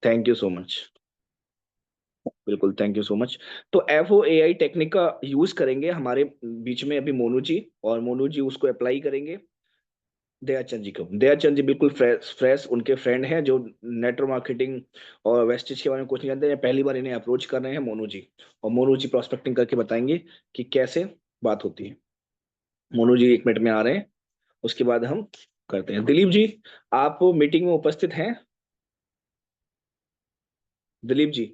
Thank you so much. बिल्कुल, thank you so much. तो FOAI technique का use करेंगे हमारे बीच में अभी मोनू जी, और मोनू जी उसको अप्लाई करेंगे दयाचंद जी को। दयाचंद जी बिल्कुल फ्रेश फ्रेश उनके फ्रेंड हैं जो नेटवर्क मार्केटिंग और वेस्टेज के बारे में कुछ नहीं जानते हैं, पहली बार इन्हें अप्रोच कर रहे हैं मोनू जी। और मोनू जी प्रोस्पेक्टिंग करके बताएंगे कि कैसे बात होती है। मोनू जी 1 मिनट में आ रहे हैं, उसके बाद हम करते हैं। दिलीप जी, आप मीटिंग में उपस्थित हैं? दिलीप जी,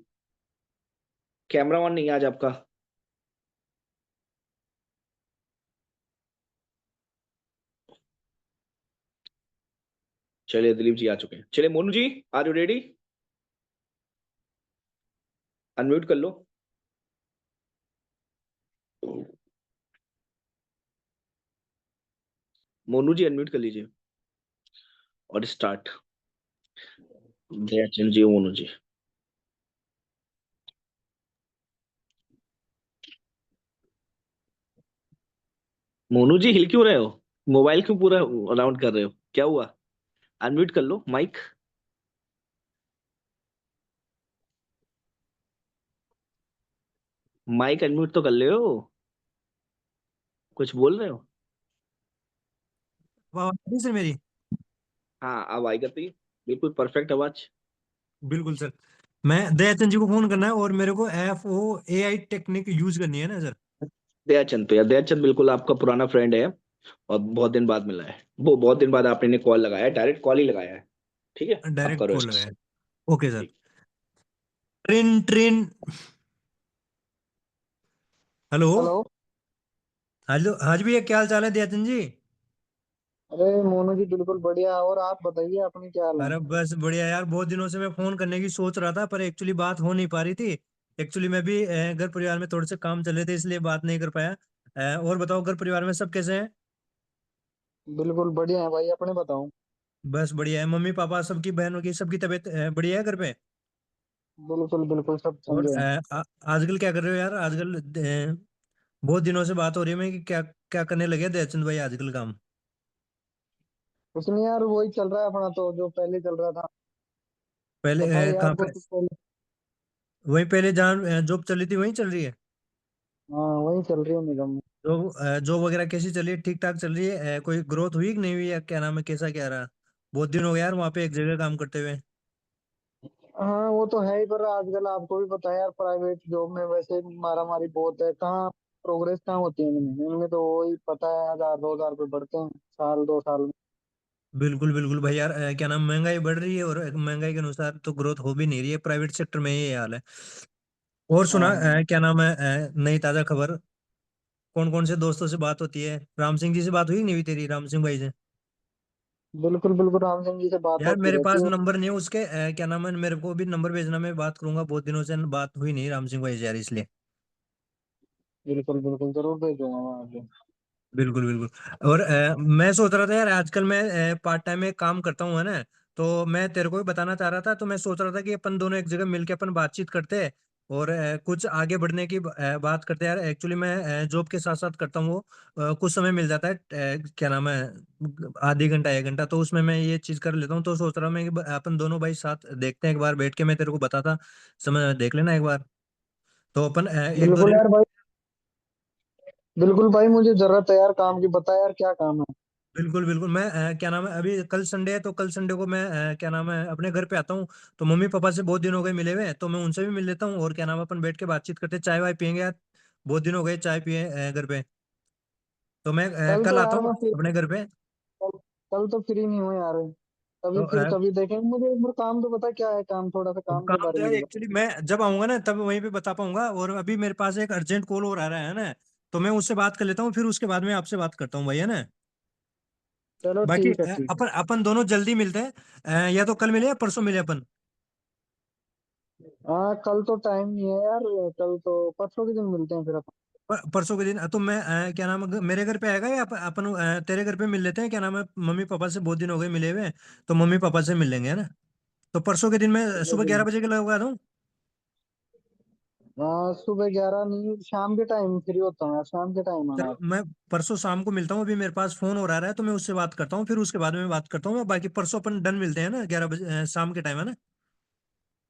कैमरा ऑन नहीं है आज आपका। चलिए दिलीप जी आ चुके हैं। चलिए मोनू जी, आर यू रेडी? अनम्यूट कर लो। मोनू जी अनम्यूट कर लीजिए और स्टार्ट। दयाचंद जी, मोनू जी। मोनू जी हिल क्यों रहे हो? मोबाइल क्यों पूरा राउंड कर रहे हो? क्या हुआ? अनम्यूट कर लो माइक। माइक अनम्यूट तो कर ले हो। कुछ बोल रहे हो? आवाज आ रही सर मेरी? हाँ, अब आई करती। बिल्कुल परफेक्ट आवाज। बिल्कुल सर। मैं दयाचंद जी को फोन करना है और मेरे को FOAI टेक्निक यूज करनी है ना सर? दयाचंद पे, या दयाचंद बिल्कुल आपका पुराना फ्रेंड है और बहुत दिन बाद मिला है। वो बहुत दिन बाद आपने इन्हें कॉल लगाया है, डायरेक्ट कॉल ही लगाया है। ठीक है, आप डायरेक्ट करो कॉल इसको। लगाया। Okay sir. ठीक। Train train. Hello. Hello. Hello, हाँ जी भैया, क्या हाल चाल है दयाचंद जी? अरे मोनू जी बिल्कुल बढ़िया। और आप बताइए अपनी क्या हाल है। अरे बस बढ़िया यार, बहुत दिनों से मैं फोन करने की सोच रहा था पर एक्चुअली बात हो नहीं पा रही थी। एक्चुअली मैं भी घर परिवार में थोड़े से काम चल रहे थे, इसलिए बात नहीं कर पाया। और बताओ, घर परिवार में सब कैसे हैं? बिल्कुल बढ़िया है भाई, अपने बताओ। बस बढ़िया है। मम्मी पापा सबकी, बहनों की सबकी तबीयत बढ़िया है घर पे? बिल्कुल बिल्कुल सब और समझे। आजकल क्या कर रहे हो यार आजकल? बहुत दिनों से बात हो रही है मैं कि क्या क्या करने लगे दयाचंद भाई आजकल काम? कुछ नहीं यार, वही चल रहा है अपना तो जो पहले चल रहा था। पहले पता ही है कहाँ आपको पे? तो पहले। वहीं पहले जहाँ जॉब चली थी वहीं चल रही है? हाँ वही चल रही है निगम में। जॉब जॉब वगैरह कैसी चल रही है? ठीक ठाक चल रही है? कोई ग्रोथ हुई कि नहीं हुई, या क्या नाम है, कैसा क्या रहा? बहुत दिन हो गए यार वहाँ पे एक जगह काम करते हुए। हाँ वो तो है ही, पर आजकल आपको भी पता है यार, प्राइवेट जॉब में वैसे मारा मारी बहुत है। कहाँ प्रोग्रेस कहाँ होती है इनमें इनमें तो वही पता है, 1000 2000 रुपये बढ़ते हैं साल 2 साल में। बिल्कुल बिल्कुल भाई यार, क्या नाम, महंगाई बढ़ रही है और महंगाई के अनुसार तो ग्रोथ हो भी नहीं रही है प्राइवेट सेक्टर में, ये हाल है। और सुना, हाँ क्या नाम है, नई ताजा खबर? कौन कौन से दोस्तों से बात होती है? राम सिंह जी से बात हुई कि नहीं हुई तेरी, राम सिंह भाई से? बिल्कुल बिल्कुल, राम सिंह जी से बात यार होती मेरे रहती पास है। नंबर नहीं है उसके, क्या नाम है, मेरे को भी नंबर भेजना, मैं बात करूंगा। बहुत दिनों से बात हुई नहीं राम सिंह भाई से यार, इसलिए। बिल्कुल बिल्कुल जरूर भेजूंगा वहाँ पे। बिल्कुल बिल्कुल। और मैं सोच रहा था यार, आजकल मैं पार्ट टाइम में काम करता हूँ, है ना? तो मैं तेरे को भी बताना चाह रहा था, तो मैं सोच रहा था कि अपन दोनों एक जगह मिलके अपन बातचीत करते हैं और कुछ आगे बढ़ने की बात करते हैं यार। एक्चुअली मैं जॉब के साथ साथ करता हूँ वो, कुछ समय मिल जाता है, क्या नाम है, आधी घंटा 1 घंटा, तो उसमें मैं ये चीज कर लेता हूँ। तो सोच रहा हूँ मैं कि अपन दोनों भाई साथ देखते हैं, एक बार बैठ के मैं तेरे को बताता, समय देख लेना एक बार। तो अपन एक दो बिल्कुल दिन। यार भाई। बिल्कुल भाई, मुझे जरूरत है यार काम की। बता यार क्या काम है। बिल्कुल बिल्कुल। मैं क्या नाम है, अभी कल संडे है तो कल संडे को मैं क्या नाम है, अपने घर पे आता हूँ। तो मम्मी पापा से बहुत दिन हो गए मिले हुए, तो मैं उनसे भी मिल लेता हूँ और क्या नाम है, अपन बैठ के बातचीत करते हैं, चाय वाय पियेंगे यार। बहुत दिन हो गए चाय पिए घर पे। तो मैं कल कल तो आता यार हूँ मैं फिर अपने घर पे। कल, कल तो फ्री नहीं हूँ यार। तो कभी फिर कभी देखेंगे। मुझे एक बार काम तो पता क्या है, काम थोड़ा सा काम के काम बारे तो में यार भी एक्चुअली मैं जब आऊंगा ना तब वहीं पे बता पाऊंगा, और अभी मेरे पास एक अर्जेंट कॉल और आ रहा है ना, तो मैं उससे बात कर लेता हूँ, फिर उसके बाद में आपसे बात करता हूँ भाई, है ना? चलो बाकी ठीक है ठीक है। अपन अपन दोनों जल्दी मिलते हैं, या तो कल मिले या परसों मिले अपन। हाँ कल तो टाइम नहीं है यार। कल तो परसों के दिन मिलते हैं फिर अपन। परसों के दिन तो मैं क्या नाम है, मेरे घर पे आएगा या अपन तेरे घर पे मिल लेते हैं, क्या नाम है, मम्मी पापा से बहुत दिन हो गए मिले हुए, तो मम्मी पापा से मिल लेंगे, है ना? तो परसों के दिन मैं चलो सुबह ठीक 11 बजे के लगा दूँ? है। हाँ सुबह 11 नहीं, शाम के टाइम फ्री होता हूँ यार, शाम के टाइम आना चलो आप। मैं परसों शाम को मिलता हूँ, अभी मेरे पास फोन और आ रहा है तो मैं उससे बात करता हूँ, फिर उसके बाद में बात करता हूँ। बाकी परसों अपन डन मिलते हैं ना 11 बजे शाम के टाइम, है ना?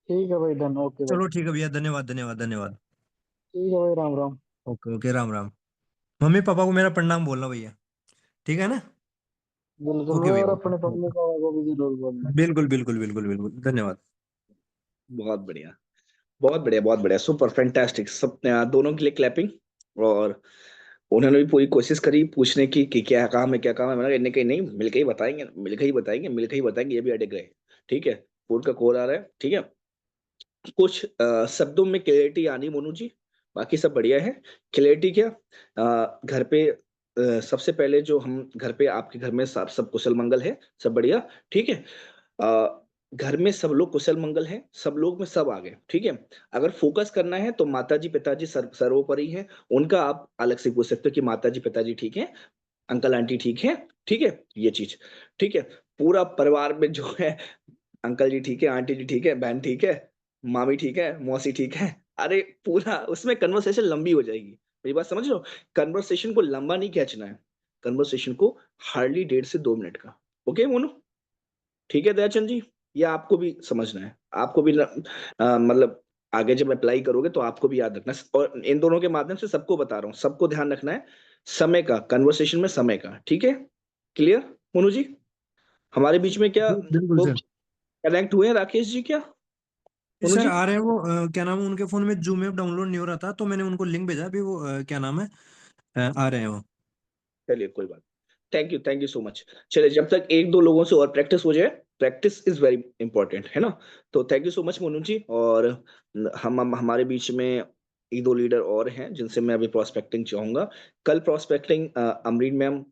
ठीक है भाई, डन, ओके भाई। चलो ठीक है भैया, धन्यवाद धन्यवाद धन्यवाद। ठीक है भाई, Ram Ram. Okay okay, Ram Ram. Mummy papa को मेरा प्रणाम बोलना भैया, ठीक है ना? बिल्कुल ओके भाई, भैया, और ओके अपने मम्मी ओके। पापा को भी जरूर बोलना। बिल्कुल बिल्कुल बिल्कुल बिल्कुल, धन्यवाद। बहुत बढ़िया, बहुत बढ़िया, बहुत बढ़िया, सुपर फैंटास्टिक। सब दोनों के लिए क्लैपिंग। और उन्होंने भी पूरी कोशिश करी पूछने की कि क्या काम है, क्या काम है। मैंने कहा इन्हें कहीं नहीं, मिलकर ही बताएंगे, मिलकर ही बताएंगे, मिलकर ही बताएंगे। ये भी अड़े गए। ठीक है, फोन का कॉल आ रहा है। ठीक है, कुछ शब्दों में क्लैरिटी आनी मोनू जी, बाकी सब बढ़िया है। क्लैरिटी क्या, घर पे सबसे पहले जो हम घर पे, आपके घर में सब सब कुशल मंगल है, सब बढ़िया। ठीक है, घर में सब लोग कुशल मंगल हैं, सब लोग में सब आ गए। ठीक है, अगर फोकस करना है तो माता जी पिताजी सर्वोपरि हैं। उनका आप अलग से पूछ सकते हो कि माता जी पिताजी ठीक है, अंकल आंटी ठीक है। ठीक है, ये चीज। ठीक है, पूरा परिवार में जो है, अंकल जी ठीक है, आंटी जी ठीक है, बहन ठीक है, मामी ठीक है, मौसी ठीक है। अरे पूरा उसमें कन्वर्सेशन लंबी हो जाएगी। मेरी बात समझ लो, कन्वर्सेशन को लंबा नहीं खींचना है, कन्वर्सेशन को हार्डली 1.5 से 2 मिनट का। ओके मोनू, ठीक है दयाचंद जी, ये आपको भी समझना है, आपको भी मतलब आगे जब अप्लाई करोगे तो आपको भी याद रखना है। और इन दोनों के माध्यम से सबको बता रहा हूँ, सबको ध्यान रखना है समय का, कन्वर्सेशन में समय का। ठीक है, क्लियर मोनू जी? हमारे बीच में क्या बिल्कुल वो सर। कनेक्ट हुए हैं राकेश जी क्या, जी मोनू सर, जी? आ रहे हैं वो, क्या नाम है, उनके फोन में जूम ऐप डाउनलोड नहीं हो रहा था, तो मैंने उनको लिंक भेजा अभी, वो क्या नाम है, आ रहे हैं वो। चलिए कोई बात, थैंक यू सो मच। चलिए, जब तक एक दो लोगों से और प्रैक्टिस हो जाए, प्रैक्टिस इज वेरी इंपॉर्टेंट है ना। तो thank you so much Monu ji. और हम हमारे बीच में एक दो लीडर और हैं जिनसे मैं अभी प्रोस्पेक्टिंग चाहूंगा। कल प्रोस्पेक्टिंग अमरीन मैम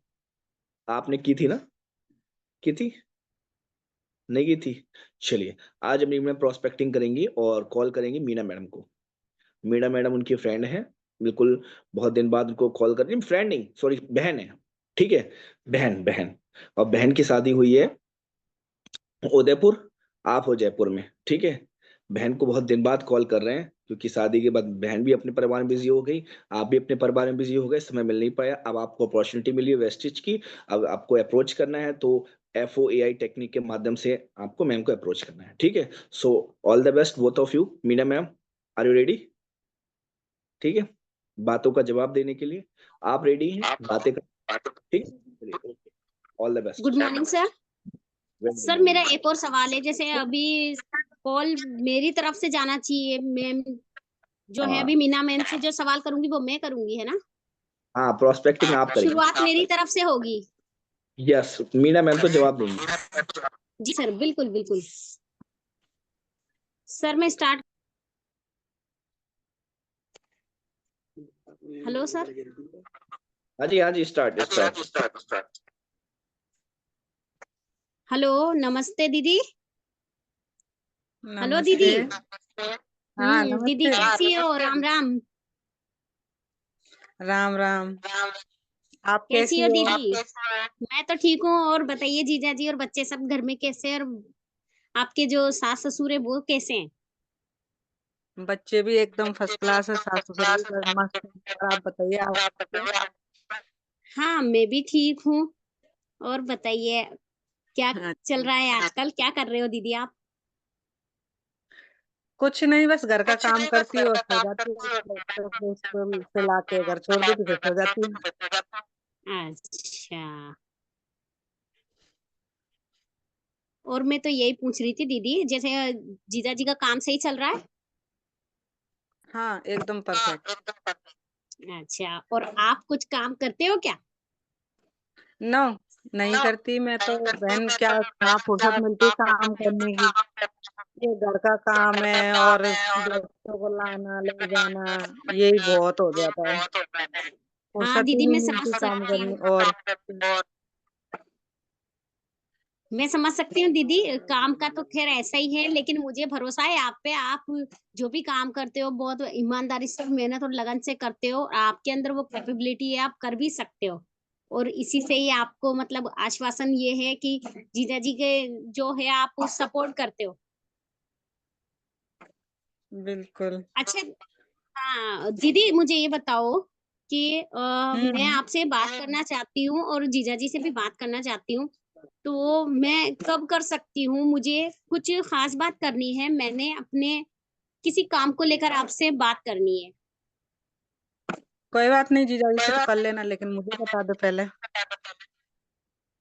आपने की थी ना? की थी? नहीं की थी? चलिए, आज अमरीन मैम प्रोस्पेक्टिंग करेंगी और कॉल करेंगी मीना मैडम को। मीना मैडम उनकी फ्रेंड है, बिल्कुल। बहुत दिन बाद उनको कॉल कर रही, फ्रेंड नहीं सॉरी, बहन है। ठीक है, बहन बहन। और बहन की शादी हुई है उदयपुर, आप हो जयपुर में। ठीक है, बहन को बहुत दिन बाद कॉल कर रहे हैं क्योंकि शादी के बाद बहन भी अपने परिवार में बिजी हो गई, आप भी अपने परिवार में बिजी हो गए, समय मिल नहीं पाया। अब आपको अपॉर्चुनिटी मिली है वेस्टिज की, अब आपको अप्रोच करना है। तो FOAI टेक्निक के माध्यम से आपको मैम को अप्रोच करना है। ठीक है, so all the best both of you. Meena ma'am, are you ready? ठीक है, बातों का जवाब देने के लिए आप रेडी हैं, बातें कर? ठीक है, all the good best. Morning sir. Very good sir मेरा मॉर्निंग। एक और सवाल है, जैसे अभी कॉल मेरी तरफ से जाना चाहिए, मैम जो है हाँ अभी मीना मैम से जो सवाल करूंगी वो मैं करूंगी, है ना? हाँ, प्रोस्पेक्टिंग आप करेंगे। शुरुआत मेरी तरफ से होगी। यस, मीना मैम तो जवाब देंगी। जी सर, बिल्कुल बिल्कुल। सर मैं स्टार्ट। Hello sir. हाँ जी, स्टार्ट स्टार्ट। हेलो, नमस्ते दीदी। हेलो नमस्ते। दीदी। हाँ दीदी नमस्ते। कैसी हो? राम राम। राम राम। आप कैसी कैसी हो हो? दीदी? मैं तो ठीक हूँ। और बताइए जीजा जी और बच्चे सब घर में कैसे हैं? और आपके जो सास ससुर है वो कैसे हैं? बच्चे भी एकदम फर्स्ट क्लास है, सास ससुर भी मस्त है। और आप बताइए, आप कैसे हैं? हाँ मैं भी ठीक हूँ। और बताइए क्या चल अच्छा। रहा है आजकल? क्या कर रहे हो दीदी आप? कुछ नहीं, बस घर का काम करती हूँ और सो जाती हूँ। बच्चों को स्कूल से लाके घर छोड़ देती फिर सो जाती हूँ। अच्छा। और मैं तो यही पूछ रही थी दीदी, जैसे जीजा जी का काम सही चल रहा है? हाँ एकदम परफेक्ट। अच्छा, और आप कुछ काम करते हो क्या? नो, नहीं करती मैं तो। बहन क्या, कहाँ फुर्सत मिलती है काम करने की। ये घर का काम है और बच्चों को लाना ले जाना, यही बहुत हो जाता है। हाँ फुर्सत ही दीदी, नहीं मैं समझ मिलती काम सकती करने। हूँ। और मैं समझ सकती हूँ दीदी, काम का तो खैर ऐसा ही है, लेकिन मुझे भरोसा है आप पे। आप जो भी काम करते हो बहुत ईमानदारी से, मेहनत और लगन से करते हो। आपके अंदर वो कैपेबिलिटी है, आप कर भी सकते हो। और इसी से ही आपको मतलब आश्वासन ये है कि जीजा जी के जो है आप सपोर्ट करते हो। बिल्कुल। अच्छा। हाँ दीदी, मुझे ये बताओ कि मैं हम्म। आपसे बात करना चाहती हूँ और जीजा जी से भी बात करना चाहती हूँ। तो मैं कब कर सकती हूँ? मुझे कुछ खास बात करनी है, मैंने अपने किसी काम को लेकर आपसे बात करनी है। कोई बात नहीं जीजा जी से तो कर लेना, लेकिन मुझे बता दो पहले।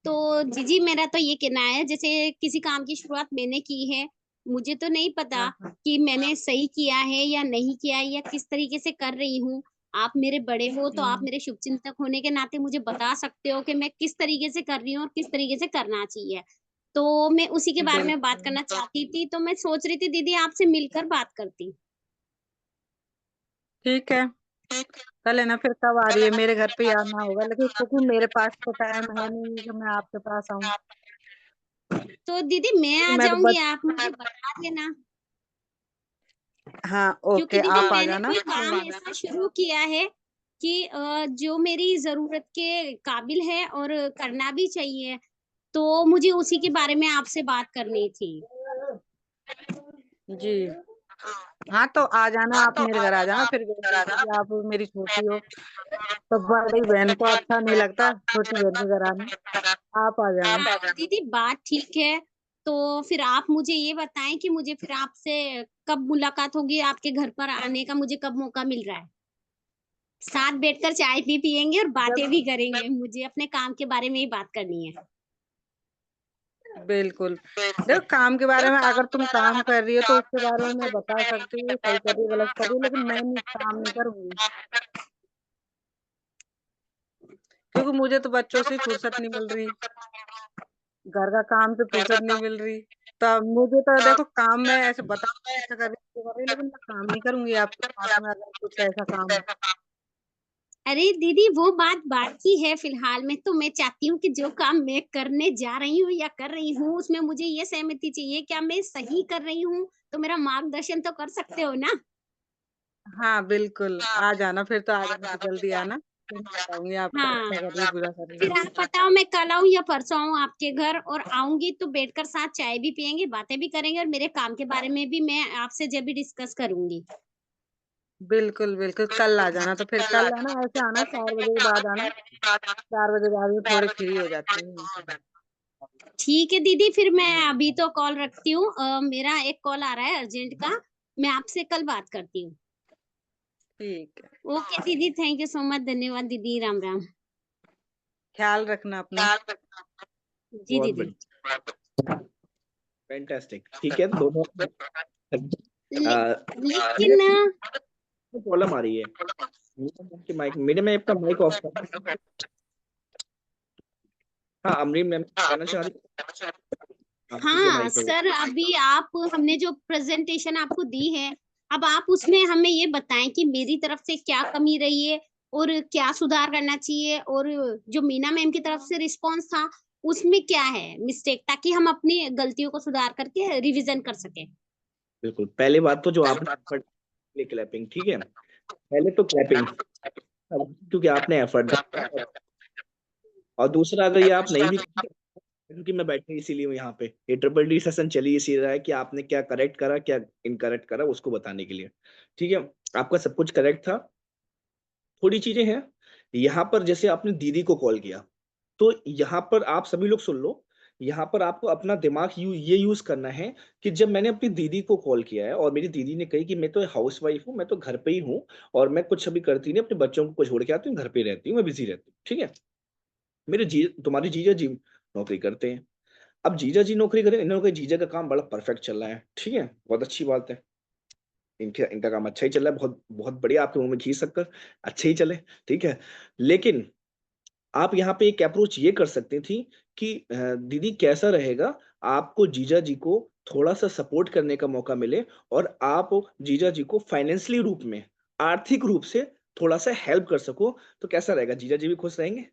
तो जीजी मेरा तो ये कहना है, जैसे किसी काम की शुरुआत मैंने की है, मुझे तो नहीं पता हाँ हाँ। कि मैंने सही किया है या नहीं किया है या किस तरीके से कर रही हूँ। आप मेरे बड़े हो तो आप मेरे शुभचिंतक होने के नाते मुझे बता सकते हो कि मैं किस तरीके से कर रही हूँ और किस तरीके से करना चाहिए। तो मैं उसी के बारे में बात बिल्कुल करना चाहती थी, तो मैं सोच रही थी दीदी आपसे मिलकर बात करती। ठीक है, कर लेना। फिर कब आ रही है? मेरे घर पे ही आना होगा, लेकिन क्योंकि मेरे पास तो टाइम है नहीं कि मैं आपके पास आऊँ। तो दीदी मैं आ मैं तो जाऊंगी, बस, आप मुझे बता देना। हाँ क्योंकि ओके, दीदी आप आ मैंने जाना। कोई काम ऐसा शुरू किया है कि जो मेरी जरूरत के काबिल है और करना भी चाहिए, तो मुझे उसी के बारे में आपसे बात करनी थी। जी हाँ, तो आ जाना, आप मेरे घर आ जाना। फिर जैसे कि आप मेरी छोटी हो, तो बड़ी बहन को अच्छा नहीं लगता छोटी बहन के घर आना। आप आ जाना। दीदी बात ठीक है, तो फिर आप मुझे ये बताएं कि मुझे फिर आपसे कब मुलाकात होगी, आपके घर पर आने का मुझे कब मौका मिल रहा है? साथ बैठकर चाय भी पियेंगे और बातें जब, भी करेंगे, मुझे अपने काम के बारे में ही बात करनी है। बिल्कुल। देखो, काम के बारे में अगर तुम काम कर रही हो तो उसके बारे में मैं बता सकती हूँ सही कर रही हो गलत कर रही हो, लेकिन मैं नहीं, काम नहीं करूंगी। क्योंकि मुझे तो बच्चों से फुर्सत नहीं मिल रही, घर का काम से फुर्सत नहीं मिल रही। तो मुझे तो देखो, काम में ऐसे बता ऐसा कर रही हूँ, ऐसा कर रही हूँ, लेकिन मैं काम नहीं करूंगी आपके साथ में अगर कुछ ऐसा काम है। अरे दीदी वो बात बाकी है, फिलहाल में तो मैं चाहती हूँ कि जो काम मैं करने जा रही हूँ या कर रही हूँ उसमें मुझे ये सहमति चाहिए, क्या मैं सही कर रही हूँ? तो मेरा मार्गदर्शन तो कर सकते हो ना? हाँ बिल्कुल, आ जाना फिर, तो आ जाना, तो जल्दी आना, फिर मैं बताऊंगी आपको हाँ, अच्छा कर रही हो बुरा कर रही फिर हो। आप बताओ मैं कल आऊँ या परसों आऊँ आपके घर, और आऊंगी तो बैठकर साथ चाय भी पियेंगे, बातें भी करेंगे और मेरे काम के बारे में भी मैं आपसे जब भी डिस्कस करूंगी। बिल्कुल बिल्कुल, कल आ जाना। तो फिर कल आना, ऐसे आना 4 बजे के बाद आना। 4 बजे के बाद में थोड़ी फ्री हो जाती हूँ। ठीक है दीदी, फिर मैं अभी तो कॉल रखती हूँ, मेरा एक कॉल आ रहा है अर्जेंट का, मैं आपसे कल बात करती हूँ। ठीक है, ओके दीदी, थैंक यू सो मच, धन्यवाद दीदी, राम राम। ख्याल रखना अपना। जी बहुत दीदी। बढ़िया, फैंटास्टिक। ठीक है, दोनों मेरे लेकिन प्रॉब्लम आ रही है। आपके माइक, मेरे में आपका माइक ऑफ कर। हाँ, अमरीन मैम कहना चाह रही, आपकी जो हाँ माइक है वो। सर, अभी आप हमने जो प्रेजेंटेशन आपको दी है, अब आप उसमें हमें ये बताएं कि मेरी तरफ से क्या कमी रही है और क्या सुधार करना चाहिए, और जो मीना मैम की तरफ से रिस्पांस था उसमें क्या है मिस्टेक, ताकि हम अपनी गलतियों को सुधार करके रिवीजन कर सके। बिल्कुल, पहली बात तो जो आपने क्लैपिंग, ठीक है, पहले तो क्लैपिंग, क्योंकि आपने एफर्ट डाला। और दूसरा, अगर ये आप नहीं भी, क्योंकि मैं बैठे इसीलिए हूँ यहाँ पे, ये ट्रिपल डी सेशन चली इसी रहा है कि आपने क्या करेक्ट करा, क्या इनकरेक्ट करा, उसको बताने के लिए। ठीक है, आपका सब कुछ करेक्ट था, थोड़ी चीजें हैं यहाँ पर। जैसे आपने दीदी को कॉल किया, तो यहाँ पर आप सभी लोग सुन लो, यहाँ पर आपको अपना दिमाग ये यूज करना है कि जब मैंने अपनी दीदी को कॉल किया है और मेरी दीदी ने कही कि मैं तो हाउस वाइफ हूँ, मैं तो घर पे ही हूँ और मैं कुछ अभी करती नहीं, अपने बच्चों को छोड़ के आती हूँ, घर पे रहती हूँ, मैं बिजी रहती हूँ, ठीक है, मेरे तुम्हारी जीजा जी नौकरी करते हैं। अब जीजा जी नौकरी करें, इन लोगों के जीजा का काम बड़ा परफेक्ट चल रहा है, ठीक है, बहुत अच्छी बात है, इनके इनका काम अच्छा ही चल रहा है, बहुत बहुत बढ़िया, आपके मुंह में घी शक्कर, अच्छे ही चले, ठीक है। लेकिन आप यहाँ पे एक अप्रोच ये कर सकती थी कि दीदी कैसा रहेगा, आपको जीजा जी को थोड़ा सा सपोर्ट करने का मौका मिले और आप जीजा जी को फाइनेंशियली रूप में, आर्थिक रूप से थोड़ा सा हेल्प कर सको, तो कैसा रहेगा, जीजा जी भी खुश रहेंगे।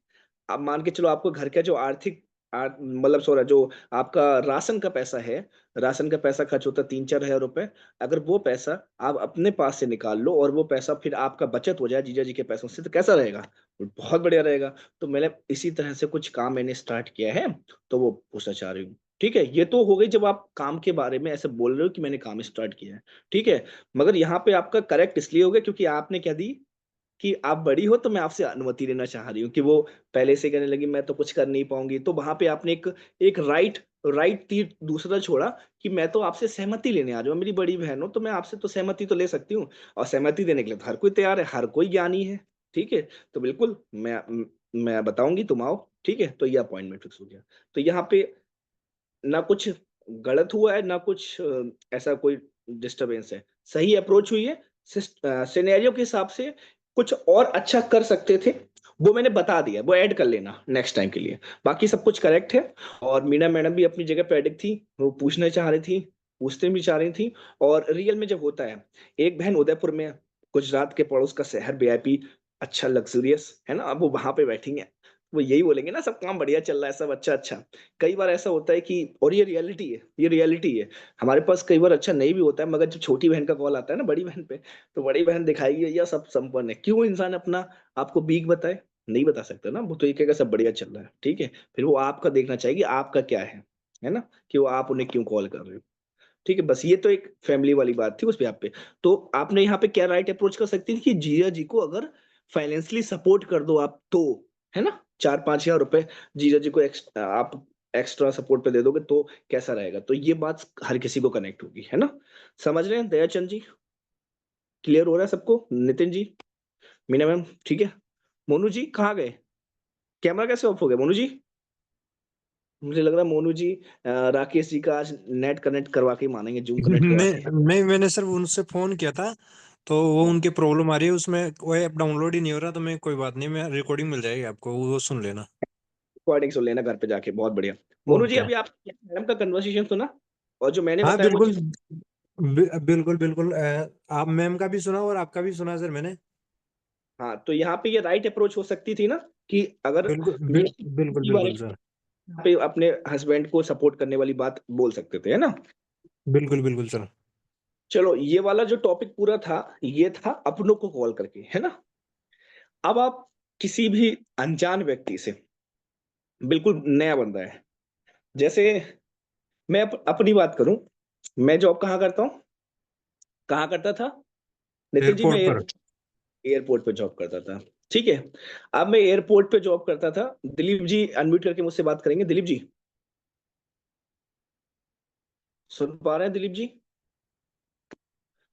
आप मान के चलो, आपको घर का जो आर्थिक मतलब सोरा जो आपका राशन का पैसा है, राशन का पैसा खर्च होता है 3-4 हज़ार रुपए, अगर वो पैसा आप अपने पास से निकाल लो और वो पैसा फिर आपका बचत हो जाए जीजा जी के पैसों से, तो कैसा रहेगा, बहुत बढ़िया रहेगा। तो मैंने इसी तरह से कुछ काम मैंने स्टार्ट किया है, तो वो पूछना चाह रही हूँ। ठीक है, ये तो हो गई जब आप काम के बारे में ऐसे बोल रहे हो कि मैंने काम स्टार्ट किया है, ठीक है। मगर यहाँ पे आपका करेक्ट इसलिए हो गया क्योंकि आपने क्या दी, कि आप बड़ी हो तो मैं आपसे अनुमति लेना चाह रही हूँ, कि वो पहले से कहने लगी मैं तो कुछ कर नहीं पाऊंगी, तो वहां पे आपने एक राइट तीर दूसरा छोड़ा कि मैं तो आपसे सहमति लेने आ रही हूँ, मेरी बड़ी बहन हो तो मैं आपसे तो सहमति तो ले सकती हूँ। और सहमति देने के लिए तो हर कोई तैयार है, हर कोई ज्ञानी है। ठीक है, तो बिल्कुल मैं बताऊंगी, तुम आओ। ठीक है, तो ये अपॉइंटमेंट फिक्स हो गया। तो यहाँ पे ना कुछ गलत हुआ है, ना कुछ ऐसा कोई डिस्टरबेंस है, सही अप्रोच हुई है। सिनेरियो के हिसाब से कुछ और अच्छा कर सकते थे, वो मैंने बता दिया, वो ऐड कर लेना नेक्स्ट टाइम के लिए। बाकी सब कुछ करेक्ट है। और मीना मैडम भी अपनी जगह पे एडिक थी, वो पूछना चाह रही थी, पूछते भी चाह रही थी। और रियल में जब होता है, एक बहन उदयपुर में, गुजरात के पड़ोस का शहर, वीआईपी, अच्छा लग्जरियस है ना, अब वो वहां पे बैठेंगे, वो यही बोलेंगे ना सब काम बढ़िया चल रहा है, सब अच्छा अच्छा। कई बार ऐसा होता है कि, और ये रियलिटी है, ये रियलिटी है, हमारे पास कई बार अच्छा नहीं भी होता है, मगर जब छोटी बहन का कॉल आता है ना बड़ी बहन पे, तो बड़ी बहन दिखाएगी या सब संपन्न है। क्यों इंसान अपना आपको बीक बताए? नहीं बता सकता ना, वो तो ये कहेगा सब बढ़िया चल रहा है। ठीक है, फिर वो आपका देखना चाहिए आपका क्या है ना, कि वो आप उन्हें क्यों कॉल कर रहे हो। ठीक है, बस ये तो एक फैमिली वाली बात थी उस पे आप पे। तो आपने यहाँ पे क्या राइट अप्रोच कर सकती थी कि जिया जी को अगर फाइनेंशियली सपोर्ट कर दो आप तो, है ना, 4-5 हज़ार रुपए जीजा जी को आप एक्स्ट्रा सपोर्ट पे दे दोगे तो कैसा रहेगा। तो ये बात हर किसी को कनेक्ट होगी, है ना। समझ रहे हैं दयाचंद जी? क्लियर हो रहा है सबको? नितिन जी, मीना मैम, ठीक है। मोनू जी कहाँ गए? कैमरा कैसे ऑफ हो गया मोनू जी? मुझे लग रहा है मोनू जी राकेश जी का आज नेट कनेक्ट करवा के ही मानेंगे, जूम कनेक्ट करवा के। नहीं, मैंने सर उनसे फोन किया था, तो वो उनकी प्रॉब्लम आ रही है, उसमें वो ऐप डाउनलोड ही नहीं हो रहा। तो मैं कोई बात नहीं, मैं रिकॉर्डिंग मिल जाएगी आपको, वो सुन लेना। रिकॉर्डिंग सुन लेना घर पे जाके, बहुत बढ़िया। मोनू जी ओके। अभी आप मैडम का कन्वर्सेशन सुना, और जो मैंने हाँ बताया वो बिल्कुल, चीज। बिल्कुल बिल्कुल, आप मैम का भी सुना और आपका भी सुना सर मैंने। हाँ, तो यहाँ पे ये राइट अप्रोच हो सकती थी ना, कि अगर बिल्कुल बिल्कुल की बारे बिल्कुल में सर। यहाँ पे अपने हस्बैंड को सपोर्ट करने वाली बात बोल सकते थे, है ना। बिल्कुल बिल्कुल सर। चलो, ये वाला जो टॉपिक पूरा था, ये था अपनों को कॉल करके, है ना। अब आप किसी भी अनजान व्यक्ति से, बिल्कुल नया बंदा है, जैसे मैं अपनी बात करूं, मैं जॉब कहाँ करता हूँ, कहाँ करता था नितिन जी? मैं एयरपोर्ट पर। एयरपोर्ट पे जॉब करता था। ठीक है, अब मैं एयरपोर्ट पे जॉब करता था। दिलीप जी अनम्यूट करके मुझसे बात करेंगे, दिलीप जी सुन पा रहे हैं दिलीप जी?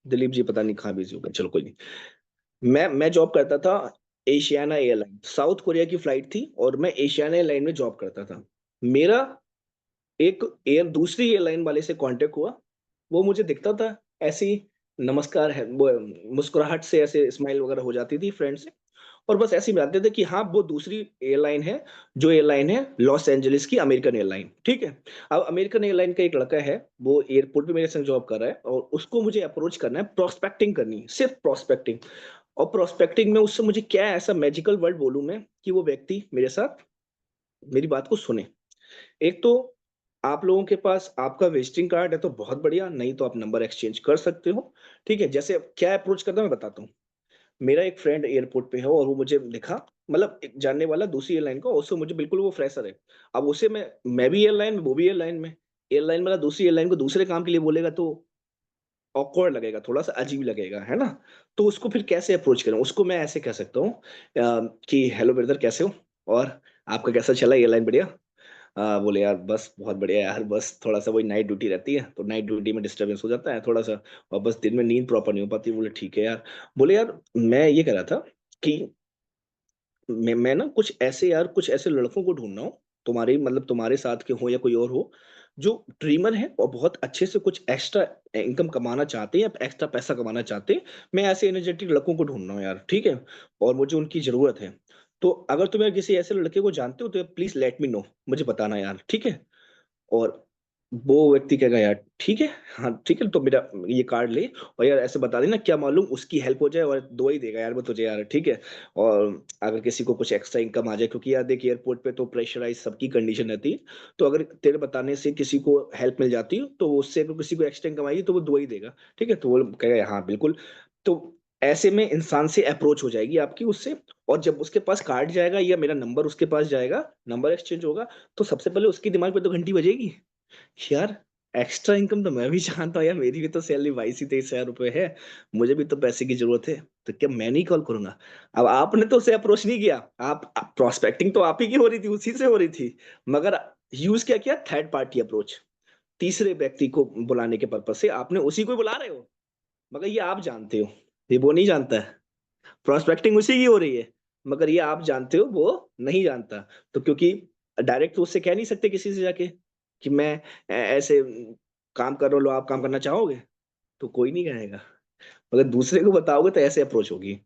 दिलीप जी पता नहीं कहाँ बिजी हो गए, चलो कोई नहीं। मैं जॉब करता था एशियाना एयरलाइन, साउथ कोरिया की फ्लाइट थी, और मैं एशियाना एयरलाइन में जॉब करता था। मेरा एक दूसरी एयरलाइन वाले से कांटेक्ट हुआ, वो मुझे दिखता था ऐसे ही, नमस्कार है वो, मुस्कुराहट से ऐसे स्माइल वगैरह हो जाती थी फ्रेंड से, और बस ऐसे ही बताते थे कि हाँ वो दूसरी एयरलाइन है, जो एयरलाइन है लॉस एंजलिस की अमेरिकन एयरलाइन। ठीक है, अब अमेरिकन एयरलाइन का एक लड़का है, वो एयरपोर्ट पे मेरे संग जॉब कर रहा है, और उसको मुझे अप्रोच करना है, प्रोस्पेक्टिंग करनी है, सिर्फ प्रोस्पेक्टिंग। और प्रोस्पेक्टिंग में उससे मुझे क्या ऐसा मैजिकल वर्ड बोलूं मैं, कि वो व्यक्ति मेरे साथ मेरी बात को सुने। एक तो आप लोगों के पास आपका विजिटिंग कार्ड है तो बहुत बढ़िया, नहीं तो आप नंबर एक्सचेंज कर सकते हो। ठीक है, जैसे क्या अप्रोच करता हूं मैं बताता हूँ। मेरा एक फ्रेंड एयरपोर्ट पे है, और वो मुझे दिखा, मतलब एक जानने वाला दूसरी एयरलाइन का, उससे मुझे बिल्कुल वो फ्रेशर है। अब उसे मैं भी एयरलाइन में, वो भी एयरलाइन में, एयरलाइन वाला दूसरी एयरलाइन को दूसरे काम के लिए बोलेगा तो ऑकवर्ड लगेगा, थोड़ा सा अजीब लगेगा, है ना। तो उसको फिर कैसे अप्रोच करूं? उसको मैं ऐसे कह सकता हूँ कि हेलो ब्रदर कैसे हो, और आपका कैसा चला एयरलाइन? बढ़िया। बोले यार बस बहुत बढ़िया यार, बस थोड़ा सा वही नाइट ड्यूटी रहती है, तो नाइट ड्यूटी में डिस्टरबेंस हो जाता है थोड़ा सा, और बस दिन में नींद प्रॉपर नहीं हो पाती। बोले ठीक है यार। बोले यार मैं ये कह रहा था कि मैं ना कुछ ऐसे लड़कों को ढूंढ रहा हूँ, तुम्हारे मतलब तुम्हारे साथ के हो या कोई और हो, जो ड्रीमर है और बहुत अच्छे से कुछ एक्स्ट्रा इनकम कमाना चाहते हैं या एक्स्ट्रा पैसा कमाना चाहते हैं। मैं ऐसे एनर्जेटिक लड़कों को ढूंढ रहा हूँ यार, ठीक है, और मुझे उनकी जरूरत है। तो अगर तुम्हें किसी ऐसे लड़के को जानते हो तो प्लीज लेट मी नो, मुझे बताना यार, ठीक है। और वो व्यक्ति कहेगा यार ठीक है, हाँ ठीक है, तो मेरा ये कार्ड ले, और यार ऐसे बता देना, क्या मालूम उसकी हेल्प हो जाए, और दो ही देगा यार वो तुझे यार, ठीक है। और अगर किसी को कुछ एक्स्ट्रा इनकम आ जाए, क्योंकि यार देख एयरपोर्ट पे तो प्रेशराइज सबकी कंडीशन रहती है, तो अगर तेरे बताने से किसी को हेल्प मिल जाती है, तो उससे अगर किसी को एक्स्ट्रा इनकम आएगी तो वो दो ही देगा, ठीक है। तो वो कहेगा हाँ बिल्कुल। तो ऐसे में इंसान से अप्रोच हो जाएगी आपकी उससे, और जब उसके पास कार्ड जाएगा या मेरा नंबर उसके पास जाएगा, नंबर एक्सचेंज होगा, तो सबसे पहले उसके दिमाग पे तो घंटी बजेगी, यार एक्स्ट्रा इनकम तो मैं भी चाहता हूँ यार, मेरी भी तो सैलरी 22 ही 23 हजार रुपए है, मुझे भी तो पैसे की जरूरत है, तो क्या मैं नहीं कॉल करूंगा? अब आपने तो उसे अप्रोच नहीं किया, आप प्रोस्पेक्टिंग तो आप ही की हो रही थी, उसी से हो रही थी, मगर यूज क्या किया, थर्ड पार्टी अप्रोच, तीसरे व्यक्ति को बुलाने के पर्पज से आपने उसी को बुला रहे हो, मगर ये आप जानते हो, ये वो नहीं जानता है, प्रोस्पेक्टिंग उसी की हो रही है, मगर ये आप जानते हो, वो नहीं जानता। तो क्योंकि डायरेक्ट तो उससे कह नहीं सकते किसी से जाके कि मैं ऐसे काम कर रहा हूँ, लो आप काम करना चाहोगे, तो कोई नहीं कहेगा, मगर दूसरे को बताओगे तो ऐसे अप्रोच होगी।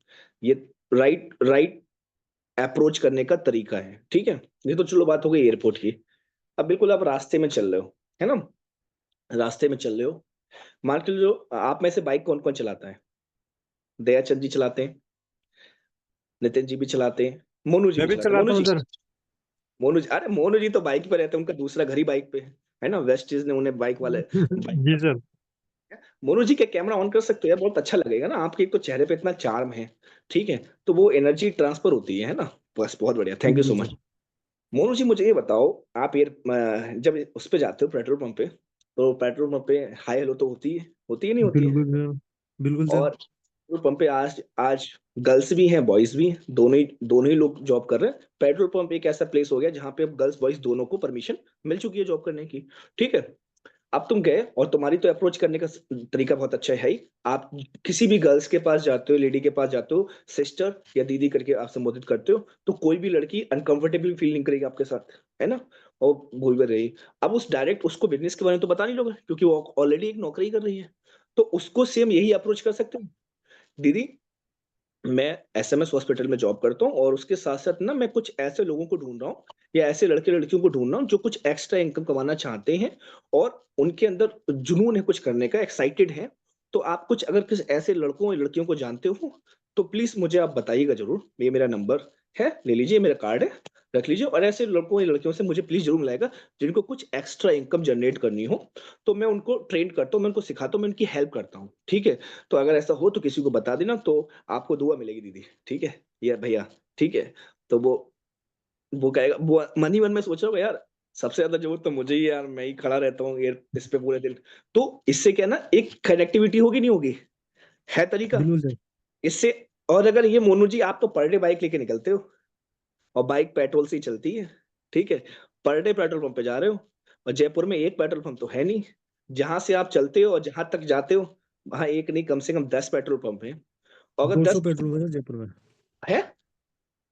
ये राइट राइट अप्रोच करने का तरीका है, ठीक है। ये तो चलो बात हो गई एयरपोर्ट की। अब बिल्कुल आप रास्ते में चल रहे हो, है ना, रास्ते में चल रहे हो, मान के लो आप में से बाइक कौन कौन चलाता है? दयाचंद जी चलाते हैं, नितिन जी भी चलाते हैं, मोनू जी मैं भी भी चलाते हैं। मोनू चलाता हूँ जी, सर। मोनू जी, अरे मोनू जी तो बाइक पे रहते हैं, उनका दूसरा घर ही बाइक पे है ना, वेस्टीज ने उन्हें बाइक वाले बाइक। जी सर। मोनू जी का कैमरा ऑन कर सकते हो यार, बहुत अच्छा लगेगा ना, आपके एक तो चेहरे पे इतना चार्म है, ठीक है, तो वो एनर्जी ट्रांसफर होती है ना, बस बहुत बढ़िया, थैंक यू सो बिल्कुल मच। सर। मोनू जी मुझे ये बताओ, आप ये जब उस पे जाते हो पेट्रोल पंप पे, तो पेट्रोल पंप पे हाई हेलो तो होती है नहीं होती है? बिल्कुल सर। बिल्कुल सर। और पेट्रोल पंप पे आज आज गर्ल्स भी हैं, बॉयज भी हैं, दोनों ही लोग जॉब कर रहे हैं। पेट्रोल पंप एक ऐसा प्लेस हो गया जहाँ पे अब गर्ल्स बॉयज दोनों को परमिशन मिल चुकी है जॉब करने की, ठीक है। अब तुम गए और तुम्हारी तो अप्रोच करने का तरीका बहुत अच्छा है ही। आप किसी भी गर्ल्स के पास जाते हो, लेडी के पास जाते हो, सिस्टर या दीदी करके आप संबोधित करते हो, तो कोई भी लड़की अनकंफर्टेबल फील नहीं करेगी आपके साथ, है ना, और भूल भी रही। अब उस डायरेक्ट उसको बिजनेस के बारे में तो बता नहीं लोगे, क्योंकि वो ऑलरेडी एक नौकरी कर रही है, तो उसको सेम यही अप्रोच कर सकते हो, दीदी मैं एसएमएस हॉस्पिटल में जॉब करता हूँ, और उसके साथ साथ ना मैं कुछ ऐसे लोगों को ढूंढ रहा हूँ, या ऐसे लड़के लड़कियों को ढूंढ रहा हूँ जो कुछ एक्स्ट्रा इनकम कमाना चाहते हैं, और उनके अंदर जुनून है कुछ करने का, एक्साइटेड है। तो आप कुछ अगर किसी ऐसे लड़कों या लड़कियों को जानते हो, तो प्लीज मुझे आप बताइएगा जरूर, ये मेरा नंबर है, ले लीजिए, मेरा कार्ड है, रख लीजिए, और ऐसे लड़कों या लड़कियों से मुझे प्लीज जरूर मिलाएगा जिनको कुछ एक्स्ट्रा इनकम जनरेट करनी हो, तो मैं उनको ट्रेन करता हूँ, मैं उनको सिखाता हूँ, मैं उनकी हेल्प करता हूँ, ठीक है। तो अगर ऐसा हो तो किसी को बता देना, तो आपको दुआ मिलेगी दीदी, ठीक है, ये भैया, ठीक है। तो वो कहेगा, वो मन ही मन में सोच रहा होगा यार, सबसे ज्यादा जरूरत तो मुझे ही है यार, मैं ही खड़ा रहता हूँ ये इस पे पूरे दिन। तो इससे क्या ना, एक कनेक्टिविटी होगी नहीं होगी, है तरीका बिल्कुल सर। इससे। और अगर ये मोनू जी, आप तो पर डे बाइक लेके निकलते हो, और बाइक पेट्रोल से ही चलती है, ठीक है, पर डे पेट्रोल पंप पे जा रहे हो, और जयपुर में एक पेट्रोल पंप तो है नहीं, जहां से आप चलते हो और जहां तक जाते हो, वहां एक नहीं कम से कम 10 पेट्रोल पंप है, और अगर 200 10 पेट्रोल पंप है जयपुर में। है,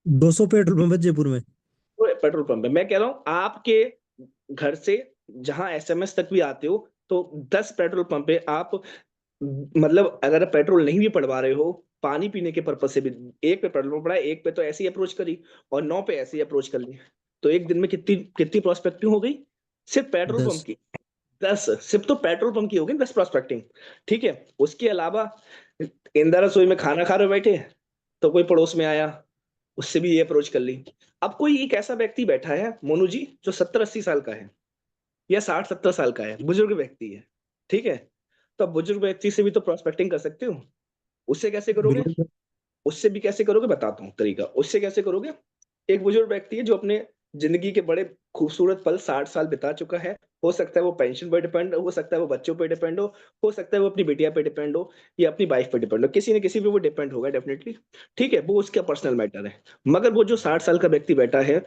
200 पेट्रोल पंप है जयपुर में। तो पेट्रोल पंप है, मैं कह रहा हूँ आपके घर से जहां एसएमएस तक भी आते हो, तो 10 पेट्रोल पंप पे आप, मतलब अगर पेट्रोल नहीं भी पड़वा रहे हो, पानी पीने के पर्पज से भी, एक पे पेट्रोल पड़ा है, एक पे तो ऐसे ही अप्रोच करी, और 9 पे ऐसे ही अप्रोच कर ली, तो एक दिन में कितनी कितनी प्रोस्पेक्टिंग हो गई, सिर्फ पेट्रोल पंप 10। की? 10, सिर्फ तो पेट्रोल पंप की होगी 10 प्रोस्पेक्टिंग, ठीक है। उसके अलावा इंदिरा रसोई में खाना खा रहे हो बैठे, तो कोई पड़ोस में आया, उससे भी ये अप्रोच कर ली। अब कोई एक ऐसा व्यक्ति बैठा है मोनू जी, जो 70-80 साल का है, या 60-70 साल का है, बुजुर्ग व्यक्ति है, ठीक है, तो अब बुजुर्ग व्यक्ति से भी तो प्रोस्पेक्टिंग कर सकते हो, उससे कैसे करोगे? बिल्कुल सर। उससे भी कैसे करोगे, बताता हूँ तरीका, उससे कैसे करोगे। एक बुजुर्ग व्यक्ति है जो अपने जिंदगी के बड़े खूबसूरत पल 60 साल बिता चुका है, हो सकता है वो पेंशन पर डिपेंड हो सकता है वो बच्चों पर डिपेंड हो सकता है वो अपनी बिटिया पे डिपेंड हो, या अपनी वाइफ पे डिपेंड हो, किसी न किसी पे वो डिपेंड होगा डेफिनेटली, ठीक है, वो उसका पर्सनल मैटर है। मगर वो जो 60 साल का व्यक्ति बैठा है,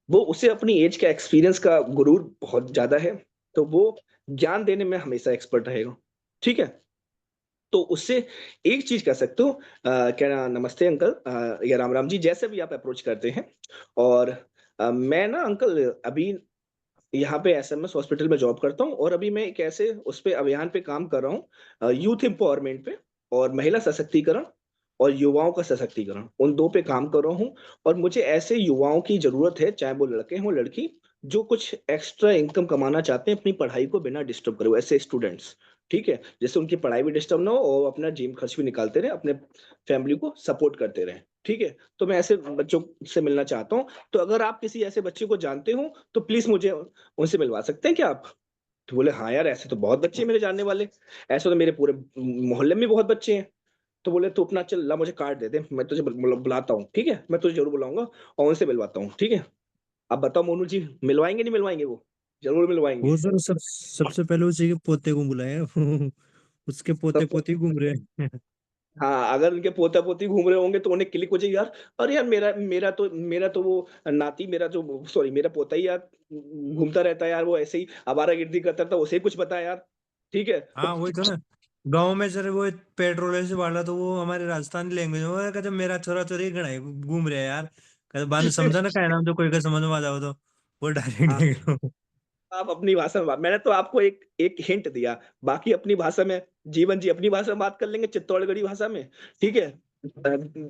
वो उसे अपनी एज का एक्सपीरियंस का गुरूर बहुत ज्यादा है, तो वो ज्ञान देने में हमेशा एक्सपर्ट रहेगा, ठीक है। तो उससे एक चीज कर सकते हो, क्या नमस्ते अंकल, या राम राम जी, जैसे भी आप अप्रोच करते हैं। और मैं ना अंकल अभी यहाँ पे एसएमएस हॉस्पिटल में जॉब करता हूँ, और अभी मैं एक ऐसे उस पे अभियान पे काम कर रहा हूँ, यूथ एम्पावरमेंट पे, और महिला सशक्तिकरण और युवाओं का सशक्तिकरण, उन दो पे काम कर रहा हूँ। और मुझे ऐसे युवाओं की जरूरत है, चाहे वो लड़के हों लड़की, जो कुछ एक्स्ट्रा इनकम कमाना चाहते हैं अपनी पढ़ाई को बिना डिस्टर्ब करे, ऐसे स्टूडेंट्स, ठीक है, जैसे उनकी पढ़ाई भी डिस्टर्ब ना हो, और अपना जेब खर्च भी निकालते रहे, अपने फैमिली को सपोर्ट करते रहे, ठीक है। तो मैं ऐसे बच्चों से मिलना चाहता हूँ, तो अगर आप किसी ऐसे बच्चे को जानते हो, तो प्लीज मुझे उनसे मिलवा सकते हैं क्या आप? तो बोले हाँ यार, ऐसे तो बहुत बच्चे हैं मेरे जानने वाले, ऐसे तो मेरे पूरे मोहल्ले में बहुत बच्चे हैं। तो बोले तू अपना चल ला, मुझे कार्ड दे दे, मैं तुझे बुलाता हूँ, ठीक है, मैं तुझे जरूर बुलाऊंगा, और उनसे मिलवाता हूँ, ठीक है। अब बताओ मोनू जी, मिलवाएंगे नहीं मिलवाएंगे वो? जरूर मिलवाएंगे। वो सर सबसे पहले उसी के पोते को बुलाया। उसके पोते सबसे पोते घूम रहे हैं। हाँ, अगर उनके पोता पोती घूम रहे होंगे तो उन्हें क्लिक हो जाए यार, अरे यार मेरा तो वो नाती, मेरा जो सॉरी मेरा पोता ही यार घूमता रहता है यार, वो ऐसे ही आवारागर्दी करता था, उसे कुछ पता है यार। ठीक है। हाँ वही तो ना। गांव में सर वो पेट्रोल से बाढ़ तो वो हमारे राजस्थानी लैंग्वेज में वो कहते मेरा छोरा चोरी घड़ा घूम रहे हैं यार। कहते बाद में समझा ना क्या नाम जो कोई का समझ में आ जाओ तो वो डायरेक्ट हाँ, देख लो। आप अपनी भाषा में मैंने तो आपको एक एक हिंट दिया, बाकी अपनी भाषा में, जीवन जी अपनी भाषा में बात कर लेंगे, चित्तौड़गढ़ी भाषा में। ठीक है।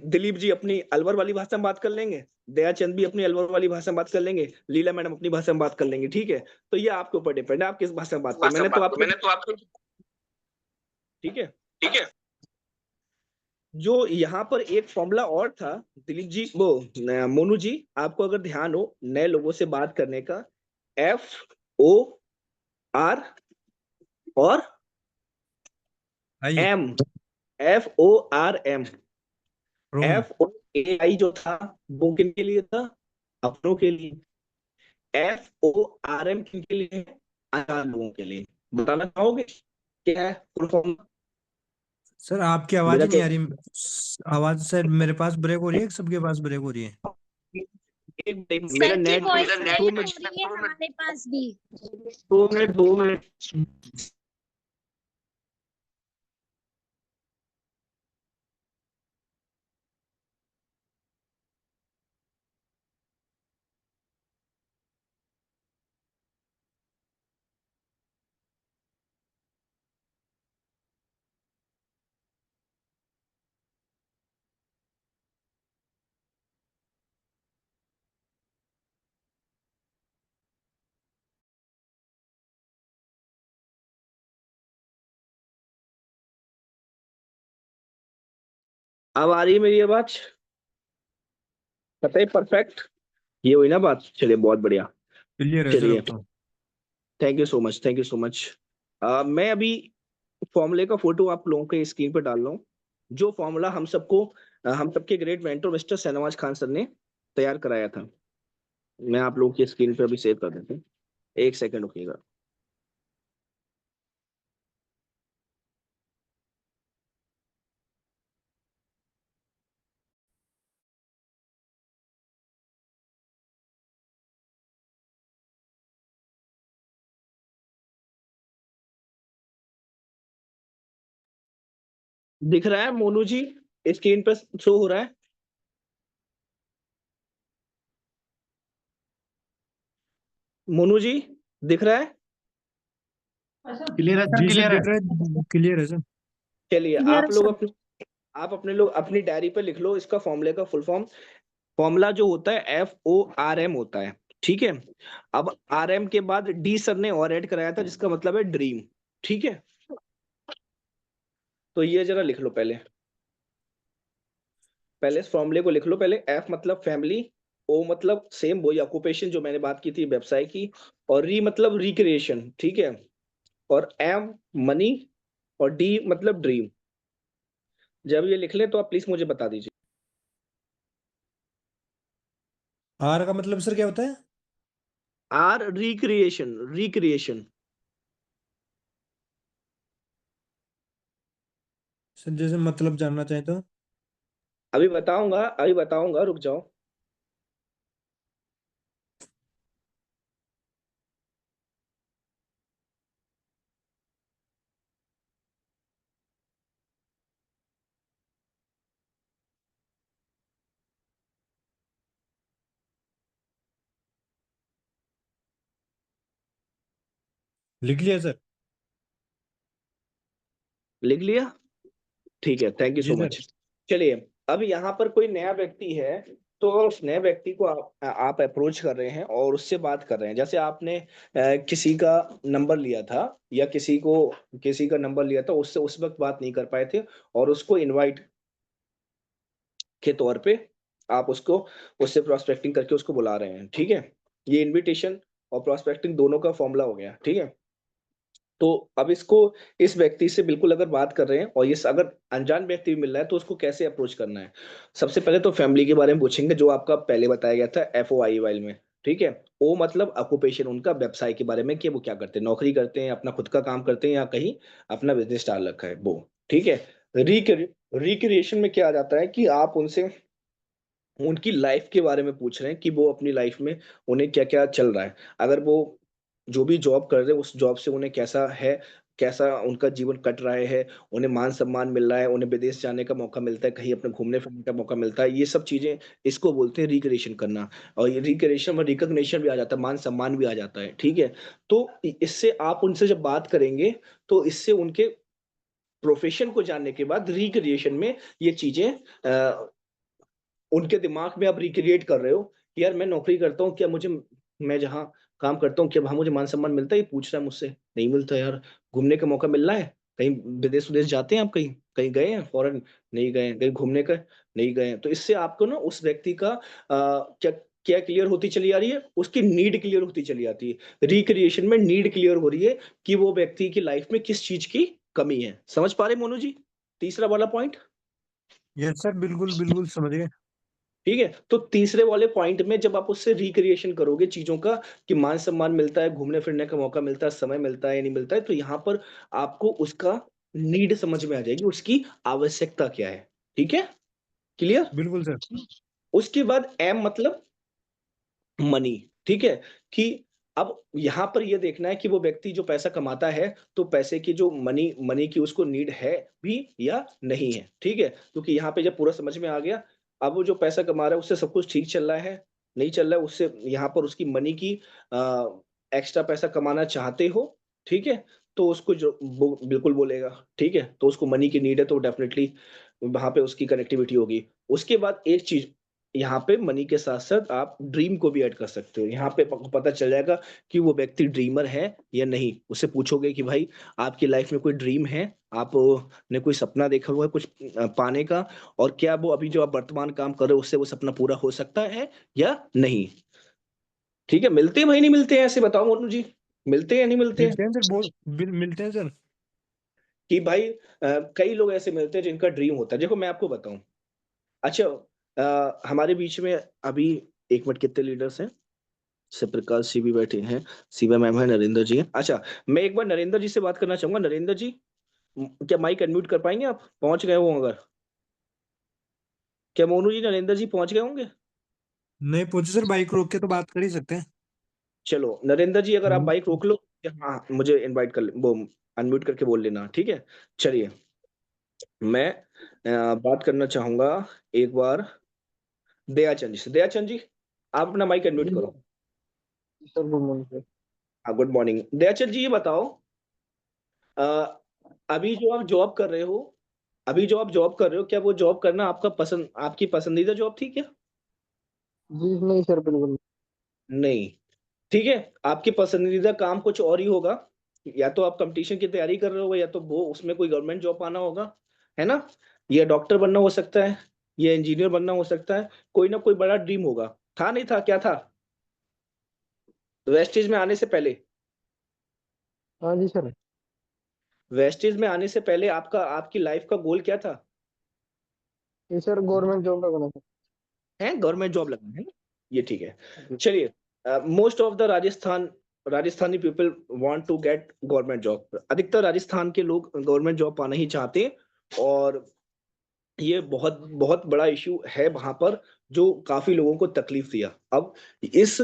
दिलीप जी अपनी अलवर वाली भाषा में बात कर लेंगे, दयाचंद भी अपनी अलवर वाली भाषा में बात कर लेंगे, लीला मैडम अपनी भाषा में बात कर लेंगे। ठीक है। तो ये आपके ऊपर डिपेंड है, आप किस भाषा में बात करें, मैंने तो आपको। ठीक है। ठीक है। जो यहाँ पर एक फॉर्मूला और था, दिलीप जी वो मोनू जी, आपको अगर ध्यान हो नए लोगों से बात करने का, FOR और आइए। M, FORM, रोम। FOAI जो था वो किन के लिए था, अपनों के लिए। FORM किन के लिए, अनजान लोगों के लिए। बताना चाहोगे क्या है फुल फॉर्म? सर आपकी आवाज मेरा ही नहीं क्या, आ रही। आवाज सर मेरे पास ब्रेक हो रही है कि सबके पास ब्रेक हो रही है? मेरा सर की नेट वॉइस दो ब्रेक हो मिनट रही है हमारे पास भी। 2 मिनट 2 मिनट। अब आ रही है मेरी आवाज, पता है परफेक्ट, ये हुई ना बात, चलिए बहुत बढ़िया। क्लियर है सर चलिए, अब तो। Thank you so much, thank you so much. मैं अभी फॉर्मूले का फोटो आप लोगों के स्क्रीन पर डाल रहा हूँ, जो फॉर्मूला हम सबके great mentor mister Shahnawaz Khan sir ने तैयार कराया था। मैं आप लोगों की स्क्रीन पर अभी सेव कर देता हूँ, एक सेकंड रुकिएगा। दिख रहा है मोनू जी, स्क्रीन पर शो हो रहा है? मोनू जी, दिख रहा है? क्लियर है सर, जी सर क्लियर है। दिख रहा है, क्लियर है सर। चलिए, क्लियर आप अपने लोग अपनी डायरी पर लिख लो इसका फॉर्मूले का फुल फॉर्म। फॉर्मूला जो होता है FORM होता है। ठीक है। अब RM के बाद D सर ने और ऐड कराया था, जिसका मतलब है ड्रीम। ठीक है। तो ये जरा लिख लो पहले, पहले इस फॉर्मूले को लिख लो पहले। F मतलब फैमिली, O मतलब सेम वही ऑक्यूपेशन जो मैंने बात की थी व्यवसाय की, और री मतलब रिक्रिएशन। ठीक है। और M मनी, और D मतलब ड्रीम। जब ये लिख ले तो आप प्लीज मुझे बता दीजिए। आर का मतलब सर क्या होता है? R recreation, recreation. सर जैसे मतलब जानना चाहे तो? अभी बताऊंगा, रुक जाओ। लिख लिया सर। लिख लिया? ठीक है, थैंक यू जी सो सर। मच। चलिए, अब यहाँ पर कोई नया व्यक्ति है, तो उस नए व्यक्ति को आप अप्रोच कर रहे हैं और उससे बात कर रहे हैं। जैसे आपने किसी का नंबर लिया था, या किसी का नंबर लिया था, उससे उस वक्त बात नहीं कर पाए थे, और उसको इनवाइट के तौर पे आप उसको उससे प्रोस्पेक्टिंग करके उसको बुला रहे हैं। ठीक है। ये इनविटेशन और प्रोस्पेक्टिंग दोनों का फॉर्मूला हो गया। ठीक है। तो अब इस व्यक्ति से बिल्कुल अगर बात कर रहे हैं, और ये अगर अनजान व्यक्ति भी मिल रहा है, तो उसको कैसे अप्रोच करना है? सबसे पहले तो फैमिली के बारे में पूछेंगे, जो आपका पहले बताया गया था FOI वाइल में। ठीक है। ओ मतलब ऑक्यूपेशन, उनका व्यवसाय के बारे में कि वो क्या करते हैं, नौकरी करते हैं, अपना खुद का काम करते हैं, या कहीं अपना बिजनेस स्टार्ट रखा है वो। ठीक है। रिक्रिएशन में क्या आ जाता है कि आप उनसे उनकी लाइफ के बारे में पूछ रहे हैं कि वो अपनी लाइफ में उन्हें क्या क्या चल रहा है। अगर वो जो भी जॉब कर रहे हैं उस जॉब से उन्हें कैसा है, कैसा उनका जीवन कट रहा है, उन्हें मान सम्मान मिल रहा है, उन्हें विदेश जाने का मौका मिलता है, कहीं अपने घूमने फिरने का मौका मिलता है, ये सब चीजें, इसको बोलते हैं रिक्रिएशन करना। और ये रिक्रिएशन में रिकग्निशन भी आ जाता है, मान सम्मान भी आ जाता है। ठीक है। तो इससे आप उनसे जब बात करेंगे तो इससे उनके प्रोफेशन को जानने के बाद रिक्रिएशन में ये चीजें उनके दिमाग में आप रिक्रिएट कर रहे हो कि यार मैं नौकरी करता हूँ, क्या मुझे, मैं जहाँ काम करता हूँ क्या वहां मुझे मान सम्मान मिलता है, ये पूछ रहा है मुझसे, नहीं मिलता यार। घूमने का मौका मिल रहा है, कहीं विदेश विदेश जाते हैं आप, कहीं कहीं गए हैं फॉरेन, नहीं गए हैं, कहीं घूमने का नहीं गए हैं। तो इससे आपको ना उस व्यक्ति का क्या क्या क्लियर होती चली आ रही है, उसकी नीड क्लियर होती चली आती है। रिक्रिएशन में नीड क्लियर हो रही है कि वो व्यक्ति की लाइफ में किस चीज की कमी है। समझ पा रहे मोनू जी तीसरा वाला पॉइंट? यस सर, बिल्कुल बिल्कुल समझ गए। ठीक है। तो तीसरे वाले पॉइंट में जब आप उससे रिक्रिएशन करोगे चीजों का कि मान सम्मान मिलता है, घूमने फिरने का मौका मिलता है, समय मिलता है या नहीं मिलता है, तो यहाँ पर आपको उसका नीड समझ में आ जाएगी, उसकी आवश्यकता क्या है। ठीक है। क्लियर? बिल्कुल सर। उसके बाद एम मतलब मनी। ठीक है। कि अब यहाँ पर यह देखना है कि वो व्यक्ति जो पैसा कमाता है तो पैसे की जो मनी मनी की उसको नीड है भी या नहीं है। ठीक है। क्योंकि यहाँ पे जब पूरा समझ में आ गया, अब वो जो पैसा कमा रहा है उससे सब कुछ ठीक चल रहा है, नहीं चल रहा है, उससे यहाँ पर उसकी मनी की एक्स्ट्रा पैसा कमाना चाहते हो, ठीक है, तो उसको जो वो बिल्कुल बोलेगा। ठीक है। तो उसको मनी की नीड है तो डेफिनेटली वहां पे उसकी कनेक्टिविटी होगी। उसके बाद एक चीज, यहाँ पे मनी के साथ साथ आप ड्रीम को भी ऐड कर सकते हो। यहाँ पे पता चल जाएगा कि वो व्यक्ति ड्रीमर है या नहीं। उससे पूछोगे कि भाई आपकी लाइफ में कोई ड्रीम है, आप ने कोई सपना देखा हुआ है कुछ पाने का, और क्या वो अभी जो आप वर्तमान काम कर रहे हो उससे वो सपना पूरा हो सकता है या नहीं। ठीक है। मिलते हैं भाई नहीं मिलते हैं, ऐसे बताओ मोनू जी, मिलते हैं या नहीं मिलते हैं? मिलते हैं सर, मिलते हैं सर। कि भाई कई लोग ऐसे मिलते हैं जिनका ड्रीम होता है। देखो मैं आपको बताऊं, अच्छा, हमारे बीच में अभी, एक मिनट, कितने लीडर्स हैं? शिवप्रकाश जी भी बैठे हैं, शिवा मैम है, नरेंद्र जी हैं। अच्छा, मैं एक बार नरेंद्र जी से बात करना चाहूंगा। नरेंद्र जी, क्या माइक अनम्यूट कर पाएंगे आप? पहुंच गए हो अगर? क्या मोनू जी नरेंद्र जी पहुंच गए होंगे? नहीं पूछे सर, बाइक रोक के तो बात कर ही सकते हैं। चलो नरेंद्र जी, अगर आप हम्म। बाइक रोक लो, हाँ मुझे इनवाइट कर वो अनम्यूट करके बोल लेना। ठीक है। चलिए, मैं बात करना चाहूंगा एक बार दयाचंद जी से। दयाचंद जी, आप अपना माइक अनम्यूट जी करो। Sir, good morning sir. हाँ, गुड मॉर्निंग। दयाचंद जी, ये बताओ, अ, अभी जो आप जॉब कर रहे हो, अभी जो आप जॉब कर रहे हो, क्या वो जॉब करना आपका पसंद, आपकी पसंदीदा जॉब थी क्या? जी नहीं सर, बिल्कुल नहीं। ठीक है। आपकी पसंदीदा काम कुछ और ही होगा, या तो आप कंपटीशन की तैयारी कर रहे हो, या तो वो उसमें कोई गवर्नमेंट जॉब पाना होगा, है ना? या डॉक्टर बनना हो सकता है, या इंजीनियर बनना हो सकता है, कोई ना कोई बड़ा ड्रीम होगा। था नहीं था, क्या था वेस्टेज में आने से पहले? हाँ जी सर। वेस्टेज में आने से पहले आपका, आपकी लाइफ का गोल क्या था? ये सर गवर्नमेंट जॉब लगना सर। है गवर्नमेंट जॉब लगना है ना? ये ठीक है। जी। चलिए, most of the Rajasthani people want to get government job. अधिकतर राजस्थान के लोग गवर्नमेंट जॉब पाना ही चाहते हैं, और ये बहुत बहुत बड़ा इशू है वहां पर, जो काफी लोगों को तकलीफ दिया। अब इस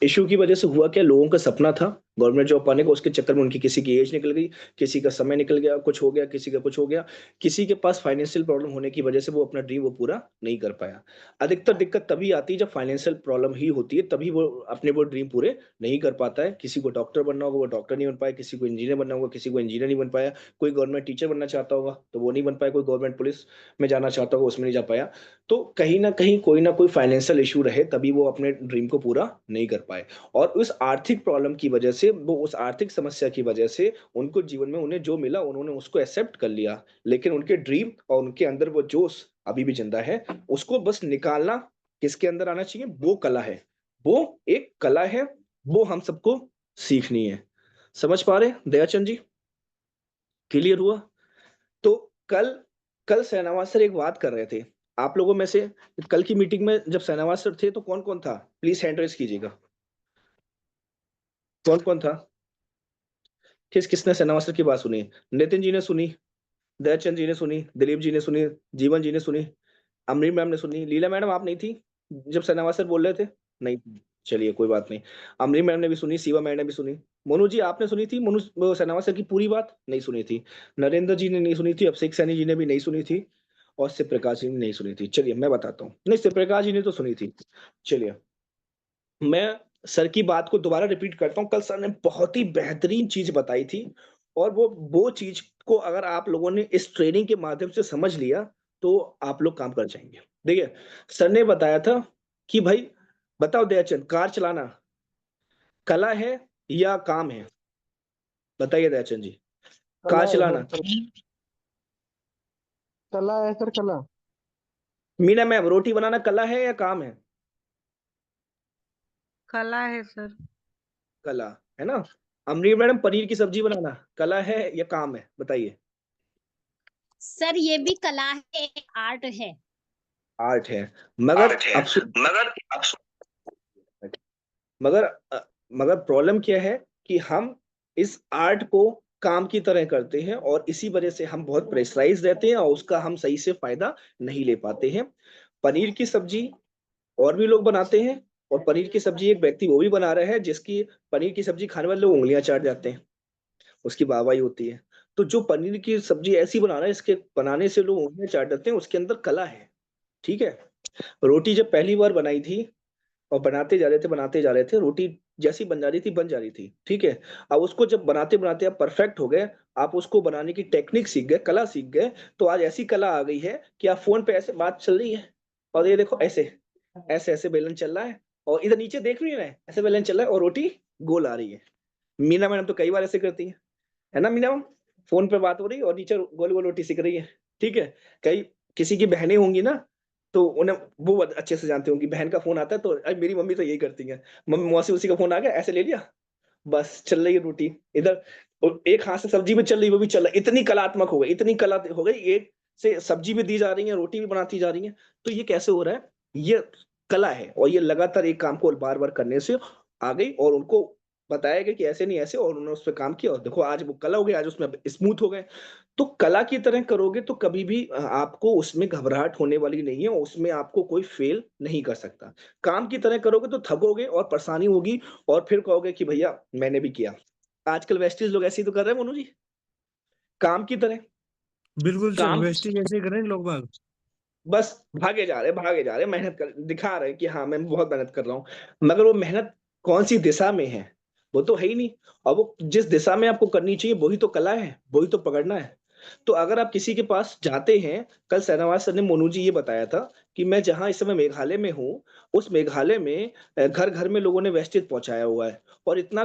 इशू की वजह से हुआ क्या, लोगों का सपना था गवर्नमेंट जॉब पाने का, उसके चक्कर में उनकी किसी की एज निकल गई, किसी का समय निकल गया, कुछ हो गया, किसी का कुछ हो गया, किसी के पास फाइनेंशियल प्रॉब्लम होने की वजह से वो अपना ड्रीम वो पूरा नहीं कर पाया। अधिकतर दिक्कत तभी आती है जब फाइनेंशियल प्रॉब्लम ही होती है, तभी वो अपने वो ड्रीम पूरे नहीं कर पाता है। किसी को डॉक्टर बनना होगा वो डॉक्टर नहीं बन पाया, किसी को इंजीनियर बनना होगा किसी को इंजीनियर नहीं बन पाया, कोई गवर्नमेंट टीचर बनना चाहता होगा तो वो नहीं बन पाया, कोई गवर्नमेंट पुलिस में जाना चाहता होगा उसमें नहीं जा पाया। तो कहीं ना कहीं कोई ना कोई फाइनेंशियल इशू रहे तभी वो अपने ड्रीम को पूरा नहीं कर पाए। और उस आर्थिक प्रॉब्लम की वजह से, वो उस आर्थिक समस्या की वजह से, उनको जीवन में उन्हें जो मिला उन्होंने उसको एक्सेप्ट कर लिया, लेकिन उनके ड्रीम और उनके अंदर वो जोश अभी भी जिंदा है। उसको बस निकालना किसके अंदर आना चाहिए, वो कला है, वो एक कला है, वो हम सबको सीखनी है। समझ पा रहे हैं दयाचंद जी? क्लियर हुआ? तो कल कल शहनवाज सर एक बात कर रहे थे आप लोगों में से। कल की मीटिंग में जब शहनवाज सर थे तो कौन कौन था, प्लीज हैंड रेस कीजिएगा। कौन कौन था? किसने सना मास्टर की बात सुनी? नितिन जी ने सुनी, दयाचंद जी ने सुनी, दिलीप जी ने सुनी, जीवन जी ने सुनी, अमरीन मैम ने सुनी। लीला मैडम आप नहीं थी जब सना मास्टर बोल रहे थे? नहीं थी। चलिए कोई बात नहीं। अमरीन मैम ने भी सुनी, शिवा मैम ने भी सुनी। मोनू जी आपने सुनी थी? मोनू सना मास्टर की पूरी बात नहीं सुनी थी। नरेंद्र जी ने नहीं सुनी थी, अभिषेक सैनी जी ने भी नहीं सुनी थी, और शिव प्रकाश जी ने नहीं सुनी थी। चलिए मैं बताता हूँ। नहीं, शिव प्रकाश जी ने तो सुनी थी। चलिए मैं सर की बात को दोबारा रिपीट करता हूँ। कल सर ने बहुत ही बेहतरीन चीज बताई थी, और वो चीज को अगर आप लोगों ने इस ट्रेनिंग के माध्यम से समझ लिया तो आप लोग काम कर जाएंगे। देखिए सर ने बताया था कि भाई बताओ दयाचंद, कार चलाना कला है या काम है? बताइए दयाचंद जी। कला कार है सर, चलाना। कला है सर, कला। मीना मैम, रोटी बनाना कला है या काम है? कला है सर। कला है ना। अमरीन मैडम, पनीर की सब्जी बनाना कला है या काम है? बताइए। सर ये भी कला है, आर्ट है। आर्ट है। मगर आर्ट है, अब मगर अब मगर मगर प्रॉब्लम क्या है कि हम इस आर्ट को काम की तरह करते हैं, और इसी वजह से हम बहुत प्रेशराइज रहते हैं और उसका हम सही से फायदा नहीं ले पाते हैं। पनीर की सब्जी और भी लोग बनाते हैं, और पनीर की सब्जी एक व्यक्ति वो भी बना रहा है जिसकी पनीर की सब्जी खाने वाले लोग उंगलियां चाट जाते हैं, उसकी वाहवाही होती है। तो जो पनीर की सब्जी ऐसी बना रहा है, इसके बनाने से लोग उंगलियां चाट जाते हैं, उसके अंदर कला है। ठीक है। रोटी जब पहली बार बनाई थी, और बनाते जा रहे थे, रोटी जैसी बन जा रही थी। ठीक है। अब उसको जब बनाते बनाते आप परफेक्ट हो गए, आप उसको बनाने की टेक्निक सीख गए, कला सीख गए, तो आज ऐसी कला आ गई है कि आप फोन पे ऐसे बात चल रही है, और ये देखो ऐसे ऐसे ऐसे बेलन चल रहा है, और इधर नीचे देख रही है, ऐसे बेलन चल रहा है, और रोटी गोल आ रही है। मीना मैडम तो कई बार ऐसे करती है ना मीना मैम? फोन पे बात हो रही है और नीचे गोल गोल रोटी सीख रही है। ठीक है। कई किसी की बहनें होंगी ना, तो उन्हें वो बहुत अच्छे से जानते होंगी, बहन का फोन आता है तो मेरी मम्मी तो यही करती है, मम्मी मौसी उसी का फोन आ गया, ऐसे ले लिया, बस चल रही है रोटी इधर, और एक हाथ से सब्जी भी चल रही, वो भी चल रहा है। इतनी कलात्मक हो गई, इतनी कला हो गई, एक से सब्जी भी दी जा रही है, रोटी भी बनाती जा रही है। तो ये कैसे हो रहा है? ये कला है, और ये लगातार एक काम को बार बार करने से आ गई, और उनको बताया गया कि ऐसे नहीं ऐसे, और उन्होंने उस पर काम किया, और देखो आज वो कला हो गई, आज उसमें स्मूथ हो गए। तो कला की तरह करोगे तो कभी भी आपको उसमें घबराहट होने वाली नहीं है, और उसमें आपको कोई फेल नहीं कर सकता। काम की तरह करोगे तो थकोगे और परेशानी होगी, और फिर कहोगे कि भैया मैंने भी किया। आजकल वेस्टीज लोग ऐसे ही तो कर रहे हैं मोनू जी, काम की तरह। बिल्कुल सर, काम, वेस्टिंग ऐसे ही कर रहे हैं लोग बाग। बस भागे जा रहे, मेहनत कर दिखा रहे हैं कि हाँ मैं बहुत मेहनत कर रहा हूँ, मगर वो मेहनत कौन सी दिशा में है वो तो है ही नहीं। और वो जिस दिशा में आपको करनी चाहिए वही तो कला है, वही तो पकड़ना है। तो अगर आप किसी के पास जाते हैं, कल सहनवाज सर ने, मोनू जी ये बताया था कि मैं जहां इस समय मेघालय में हूँ, उस मेघालय में घर घर में लोगों ने वेस्टेज पहुंचाया हुआ है, और इतना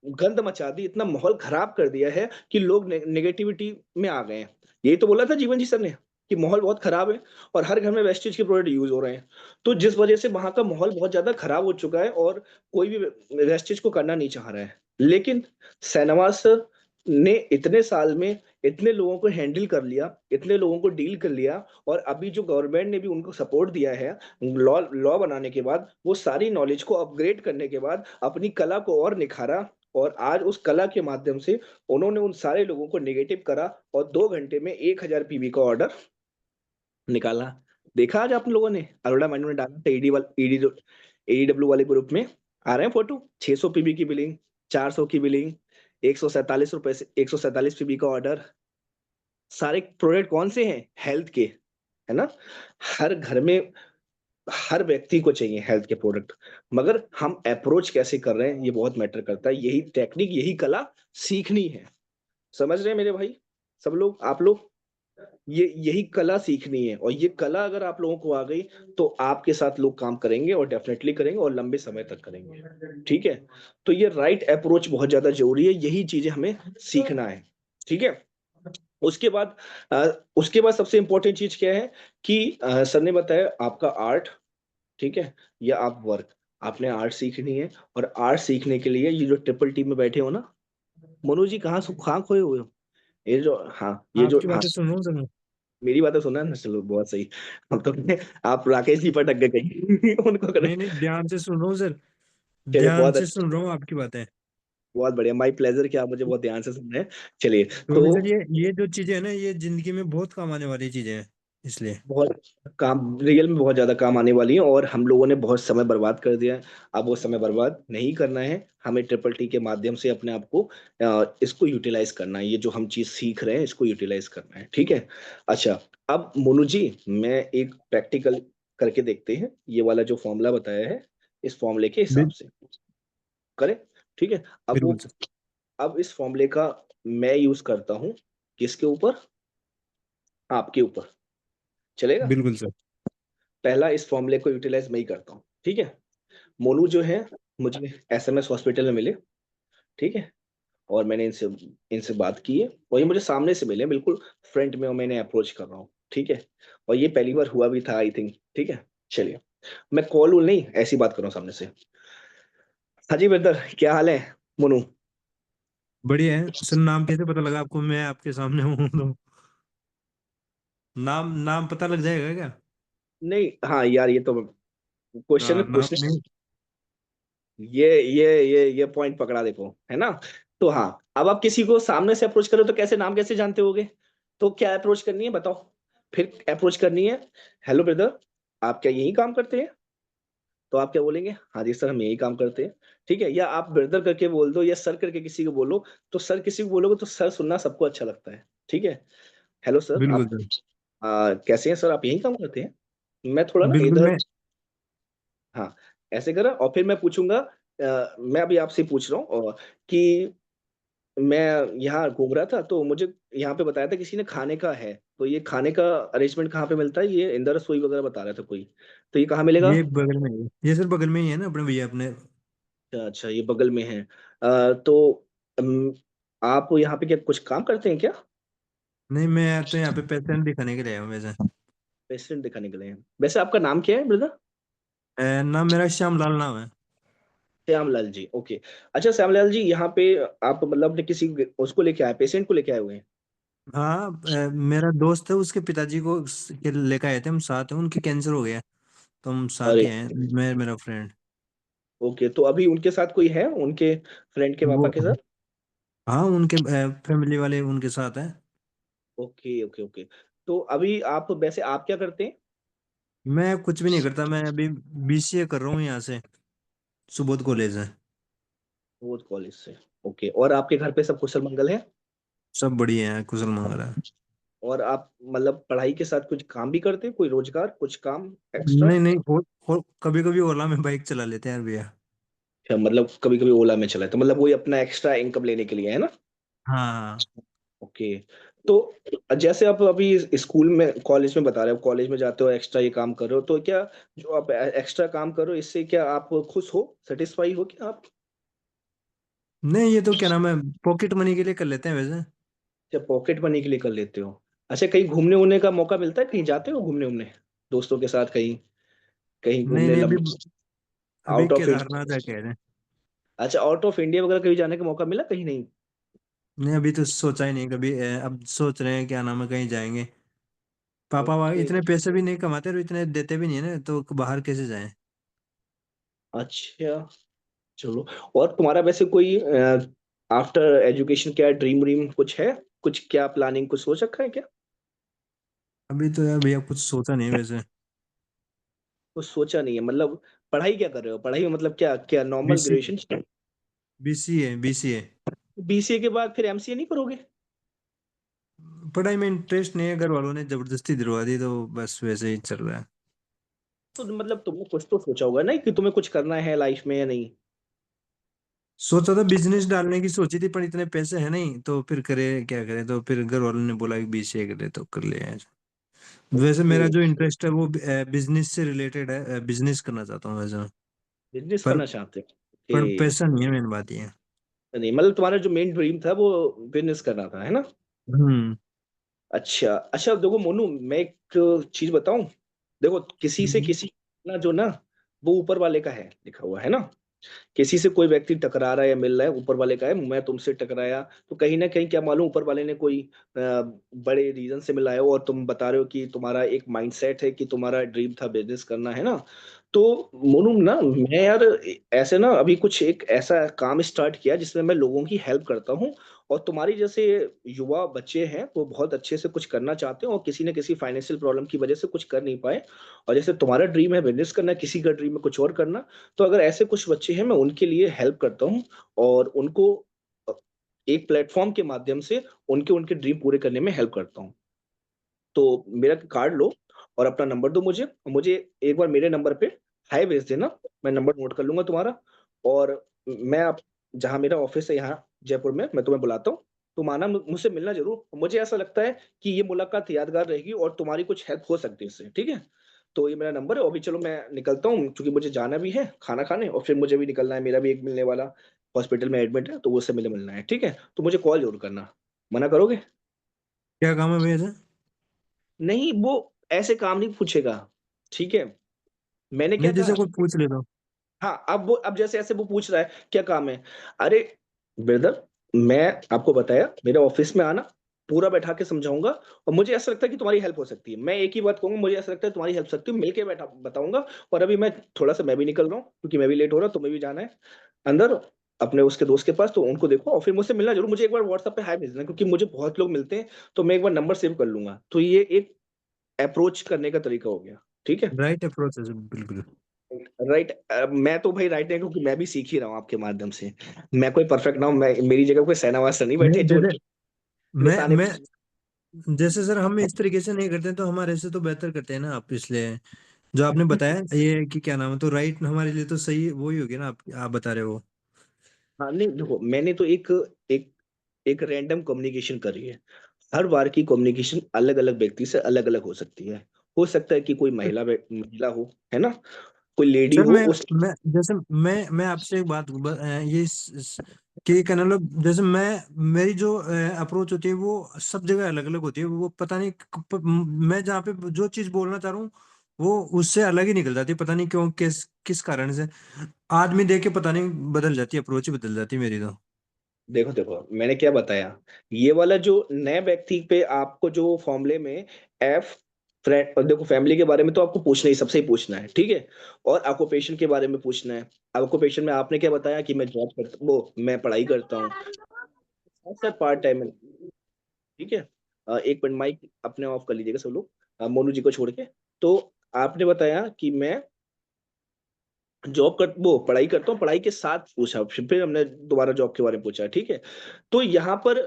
गंद मचा दी, इतना माहौल खराब कर दिया है कि लोग नेगेटिविटी में आ गए हैं। यही तो बोला था जीवन जी सर ने कि माहौल बहुत खराब है, और हर घर में वेस्टेज के प्रोडक्ट यूज हो रहे हैं। तो जिस वजह से वहां का माहौल बहुत ज्यादा खराब हो चुका है, और कोई भी वेस्टेज को करना नहीं चाह रहा है। लेकिन सहनवाज सर ने इतने साल में इतने लोगों को हैंडल कर लिया, इतने लोगों को डील कर लिया, और अभी जो गवर्नमेंट ने भी उनको सपोर्ट दिया है, लॉ लॉ बनाने के बाद, वो सारी नॉलेज को अपग्रेड करने के बाद अपनी कला को और निखारा, और आज उस कला के माध्यम से उन्होंने उन सारे लोगों को नेगेटिव करा, और 2 घंटे में 1,000 पीवी का ऑर्डर निकाला। देखा आज आप लोगों ने? अरोड़ा मैंने डाला था ईडी वाले, एडब्ल्यू वाले ग्रुप में आ रहे हैं फोटो, 600 पीबी की बिलिंग, 400 की बिलिंग, ₹147 से 147 पीबी का ऑर्डर। सारे प्रोडक्ट कौन से हैं? हेल्थ के, है ना। हर घर में हर व्यक्ति को चाहिए हेल्थ के प्रोडक्ट, मगर हम अप्रोच कैसे कर रहे हैं ये बहुत मैटर करता है। यही टेक्निक, यही कला सीखनी है। समझ रहे हैं मेरे भाई? सब लोग, आप लोग, ये यही कला सीखनी है, और ये कला अगर आप लोगों को आ गई तो आपके साथ लोग काम करेंगे, और डेफिनेटली करेंगे, और लंबे समय तक करेंगे। ठीक है। तो ये राइट अप्रोच बहुत ज्यादा जरूरी है, यही चीजें हमें सीखना है। ठीक है। उसके बाद उसके बाद सबसे इंपॉर्टेंट चीज क्या है कि सर ने बताया आपका आर्ट, ठीक है, या आप वर्क, आपने आर्ट सीखनी है, और आर्ट सीखने के लिए ये जो ट्रिपल टी में बैठे हो ना, मोनू जी कहाँ खोए हुए हो? ये जो, हाँ ये जो, आपकी हाँ बातें सुन रहा हूँ सर मैं। मेरी बातें सुना ना, चलो बहुत सही। अब तो आप राकेश जी पर टक गए कहीं उनको कर। नहीं नहीं, ध्यान से सुन रहा हूँ सर, चलिए ध्यान बहुत से अच्छा। सुन रहा हूँ आपकी बातें। बहुत बढ़िया, माई प्लेजर कि आप मुझे बहुत ध्यान से सुन रहे हैं। चलिए। तो तो वैसे ये जो चीजें है ना, ये जिंदगी में बहुत काम आने वाली चीजें हैं, इसलिए। बहुत काम, रियल में बहुत ज्यादा काम आने वाली है, और हम लोगों ने बहुत समय बर्बाद कर दिया है। अब वो समय बर्बाद नहीं करना है, हमें ट्रिपल टी के माध्यम से अपने आप को इसको यूटिलाइज करना है। ये जो हम चीज सीख रहे हैं इसको यूटिलाइज करना है, ठीक है। अच्छा, अब मोनू जी, मैं एक प्रैक्टिकल करके देखते हैं, ये वाला जो फॉर्मूला बताया है इस फॉर्मूले के हिसाब बिल, से करें, ठीक है। अब वो, बिल्कुल सर। अब इस फॉर्मूले का मैं यूज करता हूँ किसके ऊपर, आपके ऊपर, चलेगा। बिल्कुल सर। पहला इस फॉर्मूले को यूटिलाइज मैं ही करता हूँ, ठीक है। मोनू जो है मुझे एसएमएस हॉस्पिटल में मिले, ठीक है, और मैंने इनसे इनसे बात की है, और ये मुझे सामने से मिले, बिल्कुल फ्रंट में, और मैंने अप्रोच कर रहा हूँ, ठीक है। और ये पहली बार हुआ भी था आई थिंक, ठीक है। चलिए, मैं कॉल वॉल नहीं, ऐसी बात कर रहा हूँ सामने से। हाँ जी ब्रदर, क्या हाल है मोनू। बढ़िया है सर। नाम कैसे पता लगा आपको, मैं आपके सामने हूँ तो? नाम नाम पता लग जाएगा क्या? नहीं, हाँ यार, ये तो क्वेश्चन हाँ, नाम पूछने, नहीं। ये पॉइंट पकड़ा, देखो, है ना। तो हाँ, अब आप किसी को सामने से अप्रोच करो तो कैसे, नाम कैसे जानते होगे। तो क्या अप्रोच करनी है बताओ, फिर अप्रोच करनी है, हेलो ब्रदर, आप क्या यही काम करते हैं। तो आप क्या बोलेंगे, हाँ जी सर, हम यही काम करते हैं, ठीक है। या आप ब्रदर करके बोल दो, या सर करके किसी को बोलो। तो सर किसी को बोलोगे तो सर सुनना सबको अच्छा लगता है, ठीक है। हेलो सर, बिल्कुल आप सर। कैसे हैं सर, आप यही काम करते हैं। मैं थोड़ा ना बिल्कुल इधर, मैं। हाँ, ऐसे करा, और फिर मैं पूछूंगा, मैं अभी आपसे पूछ रहा हूँ कि मैं यहाँ घूम रहा था, तो मुझे यहाँ पे बताया था किसी ने खाने का है, तो ये खाने का अरेंजमेंट कहाँ पे मिलता है, ये इंदिरा रसोई वगैरह बता रहा था कोई, तो ये कहाँ मिलेगा। ये बगल में है, ये सर बगल में ही है ना अपने भैया अपने। अच्छा अच्छा, ये बगल में है। तो आप यहाँ पे क्या कुछ काम करते हैं क्या। नहीं, मैं तो यहाँ पे पेशेंट दिखाने के लिए आया हूँ वैसे। पेशेंट दिखाने के लिए हैं। वैसे आपका नाम क्या है ब्रदर। नाम मेरा श्यामलाल नाम है। श्यामलाल जी, ओके। अच्छा श्यामलाल जी, यहाँ पे आप मतलब अपने किसी उसको लेके आए, पेशेंट को लेके आए हुए हैं। हाँ, मेरा दोस्त है, उसके पिताजी को के लेकर आए थे हम साथ हैं, उनके कैंसर हो गया। तो हम साथ अरे, ही हैं, मैं मेरा फ्रेंड। ओके, तो अभी उनके साथ कोई है, उनके फ्रेंड के पापा वो, के साथ। हाँ, उनके फैमिली वाले उनके साथ हैं। Okay okay okay. तो अभी आप, वैसे आप क्या करते हैं। मैं कुछ भी नहीं करता, मैं अभी बीसीए कर रहा हूँ यहाँ से, सुबोध कॉलेज है। वो कॉलेज से, ओके। और आपके घर पे सब कुशल मंगल है। सब बढ़िया है, कुशल मंगल है। और आप मतलब पढ़ाई के साथ कुछ काम भी करते हैं, कोई रोजगार, कुछ काम एक्स्ट्रा। नहीं नहीं, कभी कभी ओला में बाइक चला लेते हैं यार भैया। अच्छा, मतलब कभी कभी ओला में चला है, तो मतलब वही अपना एक्स्ट्रा इनकम लेने के लिए, है ना। हाँ। ओके। तो जैसे आप अभी स्कूल में, कॉलेज में बता रहे हो, कॉलेज में जाते हो, एक्स्ट्रा ये काम कर रहे हो, तो क्या जो आप एक्स्ट्रा काम कर रहे हो इससे क्या आप खुश हो, सेटिस्फाई हो क्या आप। नहीं, ये तो क्या नाम है, पॉकेट मनी के लिए कर लेते हैं वैसे। क्या पॉकेट मनी के लिए कर लेते हो। अच्छा, कहीं घूमने वूमने का मौका मिलता है, कहीं जाते हो घूमने वूमने, दोस्तों के साथ कहीं, कहीं नहीं घूमने नहीं, अभी लम अभी आउट ऑफ केदारनाथ इंडिया। जा कह रहे हैं। अच्छा, आउट ऑफ इंडिया वगैरह कहीं जाने का मौका मिला, कहीं नहीं। नहीं, अभी तो सोचा ही नहीं कभी, अब सोच रहे हैं क्या नाम है, कहीं जाएंगे। पापा वहाँ ओके, इतने पैसे भी नहीं कमाते और इतने देते भी नहीं है ना, तो बाहर कैसे जाएं। अच्छा, चलो। और तुम्हारा वैसे कोई आफ्टर एजुकेशन क्या ड्रीम ड्रीम कुछ है, कुछ क्या प्लानिंग, कुछ सोच रखा है क्या। अभी तो यार भैया कुछ सोचा नहीं वैसे। कुछ सोचा नहीं है मतलब, पढ़ाई क्या कर रहे हो, पढ़ाई में मतलब क्या क्या normal BC graduation. BCA BCA. BCA के बाद फिर एमसीए नहीं करोगे। पढ़ाई में इंटरेस्ट नहीं है, घर वालों ने जबरदस्ती दिलवा दी, तो बस वैसे ही चल रहा है। तो मतलब तुमने कुछ तो सोचा होगा ना कि तुम्हें कुछ करना है लाइफ में या नहीं। सोचा था बिजनेस डालने की सोची थी, पर इतने पैसे हैं नहीं, तो फिर करे क्या करे, तो फिर घर वालों ने बोला कि बीसीए करे, तो कर लिया है। वैसे ओके, मेरा जो इंटरेस्ट है वो बिजनेस से रिलेटेड है, बिजनेस करना चाहता हूँ वैसे। बिजनेस पर करना चाहते हो, पर ओके। पैसा नहीं है, मेन बात ये है। नहीं मतलब तुम्हारा जो मेन ड्रीम था वो बिजनेस करना था, है ना। हम्म। अच्छा अच्छा, देखो मोनू, मैं एक चीज बताऊं, देखो किसी से किसी ना, जो ना, वो ऊपर वाले का है, लिखा हुआ है ना। किसी से कोई व्यक्ति टकरा रहा है या मिल रहा है, ऊपर वाले का है। मैं तुमसे टकराया तो कहीं ना कहीं क्या मालूम, ऊपर वाले ने कोई बड़े रीजन से मिलाया हो, और तुम बता रहे हो कि तुम्हारा एक माइंडसेट है कि तुम्हारा ड्रीम था बिजनेस करना, है ना। तो मोनू ना, मैं यार ऐसे ना अभी कुछ एक ऐसा काम स्टार्ट किया जिसमें मैं लोगों की हेल्प करता हूँ। और तुम्हारी जैसे युवा बच्चे हैं वो बहुत अच्छे से कुछ करना चाहते हैं और किसी न किसी फाइनेंशियल प्रॉब्लम की वजह से कुछ कर नहीं पाए। और जैसे तुम्हारा ड्रीम है बिजनेस करना, किसी का ड्रीम है कुछ और करना, तो अगर ऐसे कुछ बच्चे हैं मैं उनके लिए हेल्प करता हूँ। और उनको अ, एक प्लेटफॉर्म के माध्यम से उनके उनके ड्रीम पूरे करने में हेल्प करता हूँ। तो मेरा कार्ड लो और अपना नंबर दो मुझे, मुझे एक बार मेरे नंबर पे हाय भेज देना। मैं नंबर नोट कर लूंगा तुम्हारा। और मैं आप जहाँ मेरा ऑफिस है यहाँ जयपुर में, मैं तुम्हें बुलाता हूँ। तुम आना, मुझसे मिलना जरूर। मुझे ऐसा लगता है कि ये मुलाकात यादगार रहेगी और तुम्हारी कुछ हेल्प हो सकती है इससे, ठीक है? तो ये मेरा नंबर है। अभी चलो मैं निकलता हूँ क्योंकि मुझे जाना भी है खाना खाने, और फिर मुझे भी निकलना है। मेरा भी एक मिलने वाला हॉस्पिटल में एडमिट है, तो वो उससे मिले मिलना है, ठीक है? तो मुझे कॉल जरूर करना। मना करोगे? क्या काम है भैया से? नहीं, वो ऐसे काम नहीं पूछेगा, ठीक है? मैंने क्या नहीं, कहा? जैसे कोई पूछ ले तो। हाँ, अब जैसे ऐसे वो पूछ रहा है क्या काम है। अरे ब्रदर, मैं आपको बताया मेरे ऑफिस में आना, पूरा बैठा के समझाऊंगा। और मुझे ऐसा लगता है कि तुम्हारी हेल्प हो सकती है। मैं एक ही बात कहूंगा, मुझे ऐसा लगता है तुम्हारी हेल्प सकती है, मिलके बैठा बताऊंगा। और अभी मैं थोड़ा सा मैं भी निकल रहा हूँ क्योंकि मैं भी लेट हो रहा हूँ, तुम्हें भी जाना है अंदर अपने उसके दोस्त के पास। तो उनको देखो और फिर मुझसे मिलना जरूर। मुझे एक बार व्हाट्सएप पे हाय भेजना क्योंकि मुझे बहुत लोग मिलते हैं, तो मैं एक बार नंबर सेव कर लूंगा। तो ये एक अप्रोच करने का तरीका हो गया, ठीक है? राइट अप्रोच है बिल्कुल। राइट। मैं तो भाई राइट है क्योंकि मैं भी सीख ही रहा हूँ आपके माध्यम से। मैं कोई परफेक्ट ना हूँ, मैं मेरी जगह कोई सेना मास्टर नहीं बैठे नहीं, जो जैसे उनके पूरे ताने। मैं जैसे सर हम इस तरीके से नहीं करते तो हमारे से तो बेहतर करते हैं ना आप, इसलिए जो आपने बताया ये कि क्या नाम है, तो राइट हमारे लिए तो सही वही होगी ना, आप बता रहे हो। हाँ नहीं देखो, मैंने तो एक एक रैंडम कम्युनिकेशन करी है। हर बार की कम्युनिकेशन अलग अलग व्यक्ति से अलग अलग हो सकती है। हो सकता है कि कोई महिला हो, है ना, कोई लेडी सर हो मैं उस। मैं जैसे मैं आपसे एक बात ये कि क्या नाम लो, जैसे मेरी जो अप्रोच होती है वो सब जगह अलग अलग होती है, वो पता नहीं मैं जहाँ पे जो चीज बोलना चाह रहा हूँ वो उससे अलग ही निकल जाती है, पता नहीं क्यों, किस कारण से आदमी देख के पता नहीं बदल जाती है, अप्रोच ही बदल जाती है मेरी तो। देखो देखो, मैंने क्या बताया। ये वाला जो नए व्यक्ति पे आपको जो फॉर्मूले में एफ फ्रेंड, और देखो फैमिली के बारे में तो आपको पूछना ही, सबसे ही पूछना है, ठीक है? और ऑक्यूपेशन के बारे में पूछना है। ऑक्यूपेशन में आपने क्या बताया कि मैं जॉब करता, वो मैं पढ़ाई करता हूँ सर, पार्ट टाइम में, ठीक है? एक मिनट, माइक अपने ऑफ कर लीजिएगा सब लोग, मोनू जी को छोड़ के। तो आपने बताया कि मैं जॉब कर, वो पढ़ाई करता हूँ, पढ़ाई के साथ पूछा, फिर हमने दोबारा जॉब के बारे में पूछा, ठीक है? तो यहाँ पर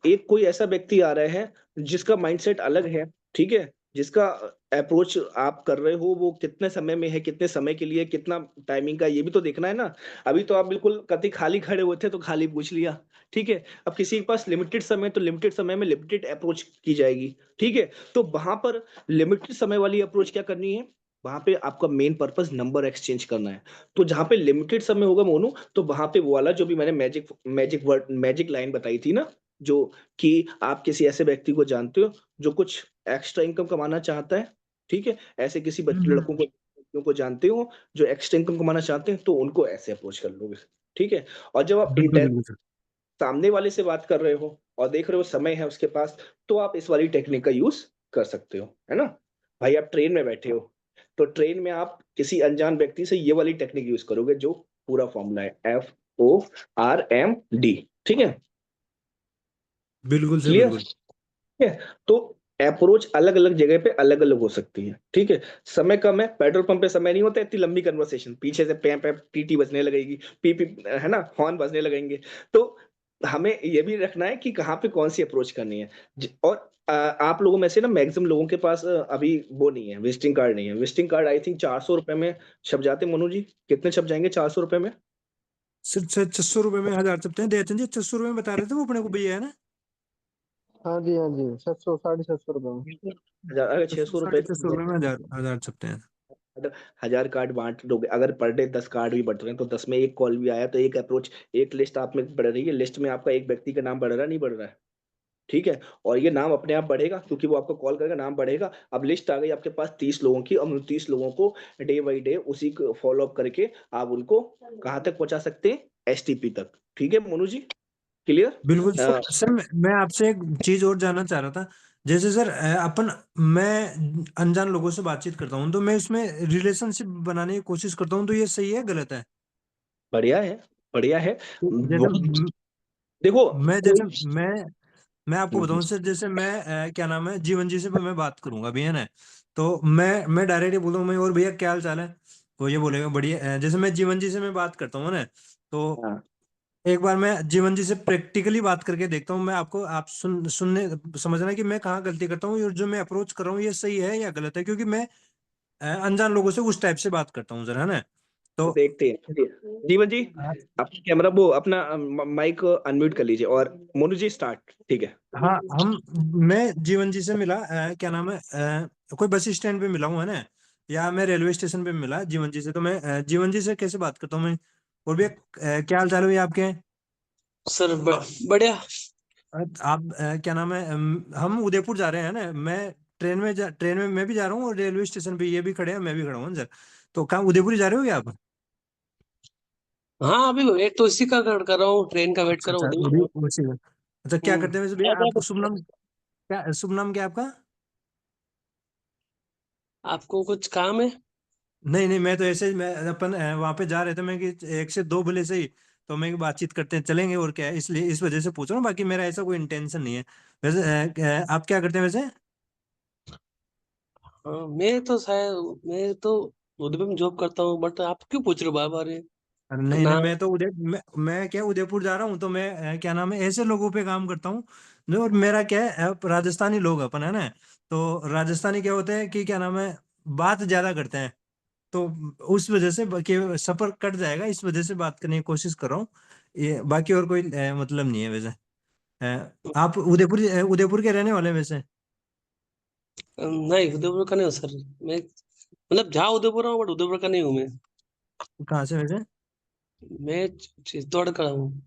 एक कोई ऐसा व्यक्ति आ रहा है जिसका माइंडसेट अलग है, ठीक है? जिसका अप्रोच आप कर रहे हो वो कितने समय में है, कितने समय के लिए, कितना टाइमिंग का, ये भी तो देखना है ना। अभी तो आप बिल्कुल कति खाली खड़े हुए थे तो खाली पूछ लिया, ठीक है? अब किसी के पास लिमिटेड समय, तो लिमिटेड समय में लिमिटेड अप्रोच की जाएगी, ठीक है? तो वहां पर लिमिटेड समय वाली अप्रोच क्या करनी है, वहां पे आपका मेन पर्पस नंबर एक्सचेंज करना है। तो जहां पे लिमिटेड समय होगा मोनू, तो वहां पे वो वाला जो भी मैंने magic magic word magic line बताई थी ना, जो कि आप किसी ऐसे व्यक्ति को जानते हो जो कुछ एक्स्ट्रा इनकम कमाना चाहता है, ठीक है? ऐसे किसी बच्चे लड़कों को, लड़कियों को जानते हो जो एक्स्ट्रा इनकम कमाना चाहते हैं, तो उनको ऐसे अप्रोच कर लोगे, ठीक है? और जब आप बिल्कुल बिल्कुल सर। सामने वाले से बात कर रहे हो और देख रहे हो समय है उसके पास, तो आप इस वाली टेक्निक का यूज कर सकते हो, है ना? भाई आप ट्रेन में बैठे हो, तो ट्रेन में आप किसी अनजान व्यक्ति से ये वाली टेक्निक यूज करोगे जो पूरा फॉर्मूला है FORMD, ठीक है? बिल्कुल सर क्लियर? बिल्कुल। ठीक है? तो अप्रोच अलग अलग जगह पे अलग अलग हो सकती है, ठीक है? समय कम है, पेट्रोल पंप पे समय नहीं होता इतनी लंबी कन्वर्सेशन, पीछे से पैं पैं टीटी बजने लगेगी, पी पी, है ना, हॉर्न बजने लगेंगे। तो हमें ये भी रखना है कि कहाँ पे कौन सी अप्रोच करनी है। और आप लोगों में से ना मैक्सिमम लोगों के पास अभी वो नहीं है, विजिटिंग कार्ड नहीं है। विजिटिंग कार्ड आई थिंक 400 रुपए में छप जाते हैं। मनु जी कितने छप जाएंगे 400 रुपए में? सर 600 रुपये में 1000 चलते हैं, देते हैं जी, 600 रुपये में बता रहे थे वो अपने को भैया, है ना? हाँ जी हाँ जी, 700 ₹750 में। बिल्कुल। अगर 600 रुपए, 600 साढ़े 600 रुपये में हजार छपते हैं। अगर 1000 कार्ड बांट दोगे, अगर पर डे 10 कार्ड भी बट रहे हैं, तो 10 में एक कॉल भी आया तो एक अप्रोच, एक लिस्ट आप में बढ़ रही है। लिस्ट में आपका एक व्यक्ति का नाम बढ़ रहा है, नहीं बढ़ रहा है? ठीक है? और ये नाम अपने आप बढ़ेगा क्योंकि वो आपको कॉल करेगा, नाम बढ़ेगा। अब लिस्ट आ गई आपके पास 30 लोगों की, अब उन 30 लोगों को डे बाई डे उसी को फॉलो अप करके आप उनको कहाँ तक पहुंचा सकते हैं, STP तक। ठीक है मोनू जी? बिल्कुल क्लियर? सर मैं आपसे एक चीज और जानना चाह रहा था। जैसे सर अपन मैं अनजान लोगों से बातचीत करता हूँ तो मैं उसमें रिलेशनशिप बनाने की कोशिश करता हूँ, तो ये सही है गलत है? बढ़िया है, बढ़िया है। जैसे बहुत, देखो मैं कोई। जैसे मैं आपको हम्म, बताऊं सर, जैसे मैं क्या नाम है, जीवन जी से मैं बात करूंगा भी, है ना? तो मैं डायरेक्ट बोलूँ मैं, और भैया क्या हाल चाल है? तो ये बोलेगा बढ़िया। जैसे मैं जीवन जी से मैं बात करता हूँ ना, तो हाँ, एक बार मैं जीवन जी से प्रैक्टिकली बात करके देखता हूँ। मैं आपको आप सुनने समझना कि मैं कहाँ गलती करता हूँ, और जो मैं अप्रोच कर रहा हूँ ये सही है या गलत है, क्योंकि मैं अनजान लोगों से उस टाइप से बात करता हूँ, जरा, है ना? तो देखते हैं, चलिए जीवन जी, अपना कैमरा, वो अपना माइक अनम्यूट कर लीजिए, और मोनू जी स्टार्ट, ठीक है। हाँ, मैं जीवन जी से मिला, क्या नाम है, कोई बस स्टैंड पे मिला हूँ, है ना? या मैं रेलवे स्टेशन पे मिला जीवन जी से, तो मैं जीवन जी से कैसे बात करता हूँ मैं, और भी क्या हाल चाल है भैया आपके? सर बढ़िया। आप क्या नाम है, हम उदयपुर जा रहे हैं ना, मैं ट्रेन में मैं भी जा रहा हूँ, और रेलवे स्टेशन पे ये भी खड़े हैं, मैं भी खड़ा हूँ सर। तो कहाँ उदयपुर ही जा रहे हो क्या आप? हाँ अभी वेट तो इसी का कर रहा हूँ, ट्रेन का वेट कर अच्छा रहा अच्छा, हूँ उसी में। अच्छा, क्या करते हैं वैसे भैया? आपको शुभ नाम क्या, शुभ नाम क्या है आपका? आपको कुछ काम है? नहीं नहीं, मैं तो ऐसे ही, मैं अपन वहां पे जा रहे थे, मैं कि एक से दो भले से ही, तो मैं बातचीत करते हैं चलेंगे, और क्या है, इसलिए इस वजह से पूछ रहा हूँ, बाकी मेरा ऐसा कोई इंटेंशन नहीं है। वैसे आप क्या करते हैं वैसे? हाँ मैं तो उदयपुर में जॉब करता हूँ, बट आप क्यों पूछ रहे हो बार बार ये अरे नहीं नहीं, नाम? मैं तो मैं क्या उदयपुर जा रहा हूँ, तो मैं क्या नाम है, ऐसे लोगों पे काम करता हूँ जो, मेरा क्या है, राजस्थानी लोग अपन, है ना? तो राजस्थानी क्या होते हैं कि क्या नाम है, बात ज्यादा करते हैं, तो उस वजह से कि सफर कट जाएगा, इस वजह से बात करने की कोशिश कर रहा हूँ। ये बाकी और कोई मतलब नहीं है वैसे। आप उदयपुर के रहने वाले हैं वैसे? नहीं उदयपुर का नहीं हूँ सर। मैं मतलब जहाँ उदयपुर हूँ, बट उदयपुर का नहीं हूँ मैं। कहाँ से वैसे? मैं चित्तौड़ का हूँ।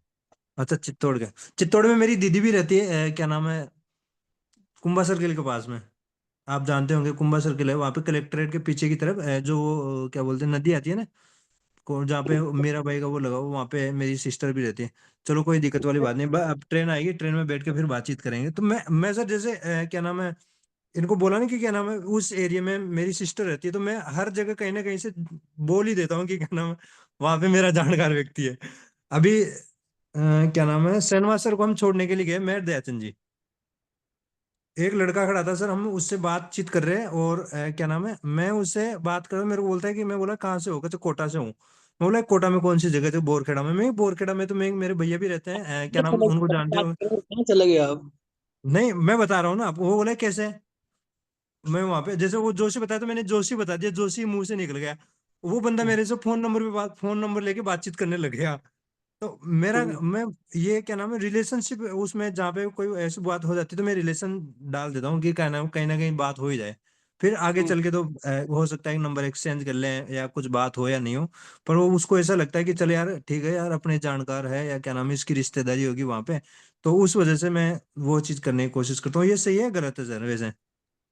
अच्छा, चित्तौड़ के। चित्तौड़ में मेरी दीदी भी रहती है, क्या नाम है, कुंभा सर्किल के पास में। आप जानते होंगे, कुंभा सर्किल है वहाँ पे, कलेक्ट्रेट के पीछे की तरफ, जो क्या बोलते हैं, नदी आती है ना, जहाँ पे मेरा भाई का वो लगा हुआ, वहाँ पे मेरी सिस्टर भी रहती है। चलो, कोई दिक्कत वाली बात नहीं, अब ट्रेन आएगी, ट्रेन में बैठ के फिर बातचीत करेंगे। तो मैं सर, जैसे क्या नाम है, इनको बोला ना कि क्या नाम है, उस एरिया में मेरी सिस्टर रहती है, तो मैं हर जगह कहीं ना कहीं से बोल ही देता हूँ कि क्या नाम है, वहां पे मेरा जानकार व्यक्ति है। अभी क्या नाम है, सैनवा सर को हम छोड़ने के लिए गए, मैं दयाचंद जी, एक लड़का खड़ा था सर, हम उससे बातचीत कर रहे हैं, और क्या नाम है, मैं उससे बात कर रहा हूँ, मेरे को बोलता है कि, मैं बोला कहाँ से हो, कहते कोटा से हूँ। मैं बोला कोटा में कौन सी जगह थे? बोरखेड़ा में। मैं बोरखेड़ा में तो मैं, मेरे भैया भी रहते हैं, क्या नाम, उनको जानते हो? कहाँ चले गए आप? नहीं, मैं बता रहा हूँ ना आपको। वो बोला कैसे? मैं वहां पे जैसे वो जोशी बताया, तो मैंने जोशी बता दिया, जोशी मुंह से निकल गया। वो बंदा मेरे से फोन नंबर लेके बातचीत करने लग गया। तो मेरा मैं ये क्या नाम है, रिलेशनशिप उसमें जहाँ पे कोई ऐसी बात हो जाती है, तो मैं रिलेशन डाल देता हूँ कि क्या नाम, कहीं ना कहीं बात हो ही जाए। फिर आगे चल के तो हो सकता है कि नंबर एक्सचेंज कर लें, या कुछ बात हो या नहीं हो, पर वो उसको ऐसा लगता है कि चल यार ठीक है यार, अपने जानकार है, या क्या नाम है, इसकी रिश्तेदारी होगी वहां पे, तो उस वजह से मैं वो चीज करने की कोशिश करता हूँ। ये सही है गलत है सर वैसे?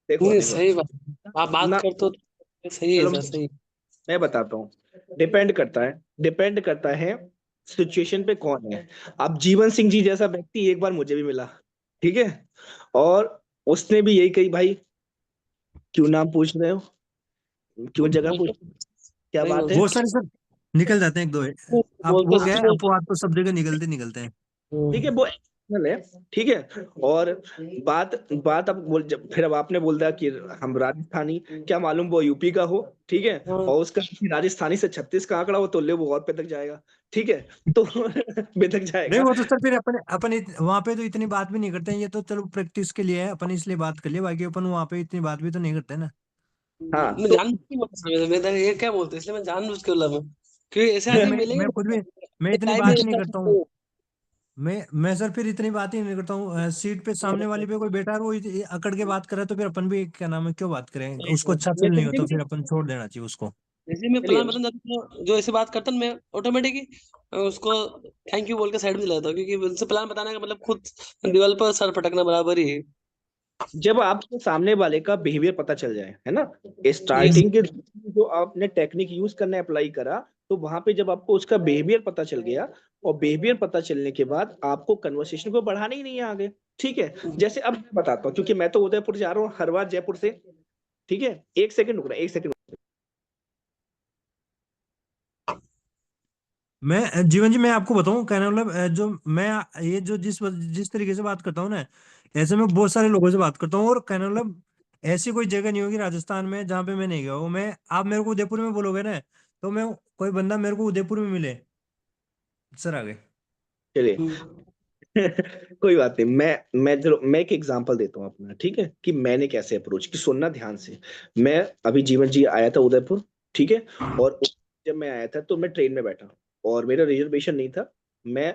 देखो नहीं देखो सही बात है। आप बात ना, करते हो तो सही है चलो सर, सही। मैं बताता हूँ। डिपेंड करता है सिचुएशन पे कौन है। अब जीवन सिंह जी जैसा व्यक्ति एक बार मुझे भी मिला, ठीक है, और उसने भी यही कही, भाई क्यों नाम पूछ रहे हो, क्यों जगह पूछ, क्या सही बात है। वो सर सर निकल जाते हैं एक दो। अब बोलते वो क्या है, सच अपवाद तो सब जगह निकलते निकलते हैं। ठीक है, बोलते। वो एक्सेप्शनल है, ठीक है। और बात बात अब बोल, जब फिर अब आपने बोल दिया कि हम राजस्थानी, क्या मालूम वो यूपी का हो, ठीक है, हाँ और उसका राजस्थानी से 36 का आंकड़ा हो, तो ले वो और पे तक जाएगा, ठीक है, तो बेतक नहीं, जाएगा। वो तो सर फिर अपन वहां पे तो इतनी बात भी नहीं करते हैं, ये तो चलो प्रैक्टिस के लिए है, अपन इसलिए बात कर लिए, बाकी अपन वहां पे इतनी बात भी तो नहीं करते ना। हाँ मैं तो जानबूझ के बोला मैं ये क्या बोलते हैं, इसलिए मैं जानबूझ के बोला मैं, क्योंकि ऐसे नहीं, आदमी मैं मिलेंगे खुद भी, मैं इतनी टाइम बात ही नहीं करता हूँ। वेस्ट। मैं सर फिर इतनी बात ही नहीं करता हूँ। सीट पे सामने वाली पे कोई बैठा है, वो अकड़ के बात करे, तो फिर अपन भी क्या नाम है, क्यों बात करें, उसको अच्छा फील नहीं हो तो फिर अपन छोड़ देना चाहिए उसको। जैसे मैं चलिए, प्लान बताना चाहता हूँ, जो ऐसे बात करता है मैं ऑटोमेटिक ही उसको थैंक यू बोल के साइड में चला जाता हूँ, क्योंकि उनसे प्लान बताने का मतलब खुद दीवार पर सर फटकना बराबर ही है। जब आपको सामने वाले का बिहेवियर पता चल जाए, है ना, यस स्टार्टिंग के जो आपने टेक्निक यूज करना अप्लाई करा, तो वहां पे जब आपको उसका बिहेवियर पता चल गया, और बिहेवियर पता चलने के बाद आपको कन्वर्सेशन को बढ़ाना ही नहीं है आगे। ठीक है, जैसे अब मैं बताता हूँ, क्योंकि मैं तो उदयपुर जा रहा हूँ हर बार जयपुर से। ठीक है, एक सेकंड रुकना, एक सेकंड। मैं जीवन जी, मैं आपको बताऊं, कहने मतलब जो मैं ये जो जिस तरीके से बात करता हूँ ना, ऐसे में बहुत सारे लोगों से बात करता हूँ, और कहने मतलब ऐसी कोई जगह नहीं होगी राजस्थान में जहाँ पे मैं नहीं गया हूँ। मैं आप मेरे को उदयपुर में बोलोगे ना, तो मैं कोई बंदा मेरे को उदयपुर में मिले, सर आगे। चलिए। कोई बात नहीं, मैं एक एग्जांपल देता हूँ अपना, ठीक है, कि मैंने कैसे अप्रोच की, सुनना ध्यान से। मैं अभी जीवन जी आया था उदयपुर, ठीक है, और जब मैं आया था तो मैं ट्रेन में बैठा, और मेरा रिजर्वेशन नहीं था। मैं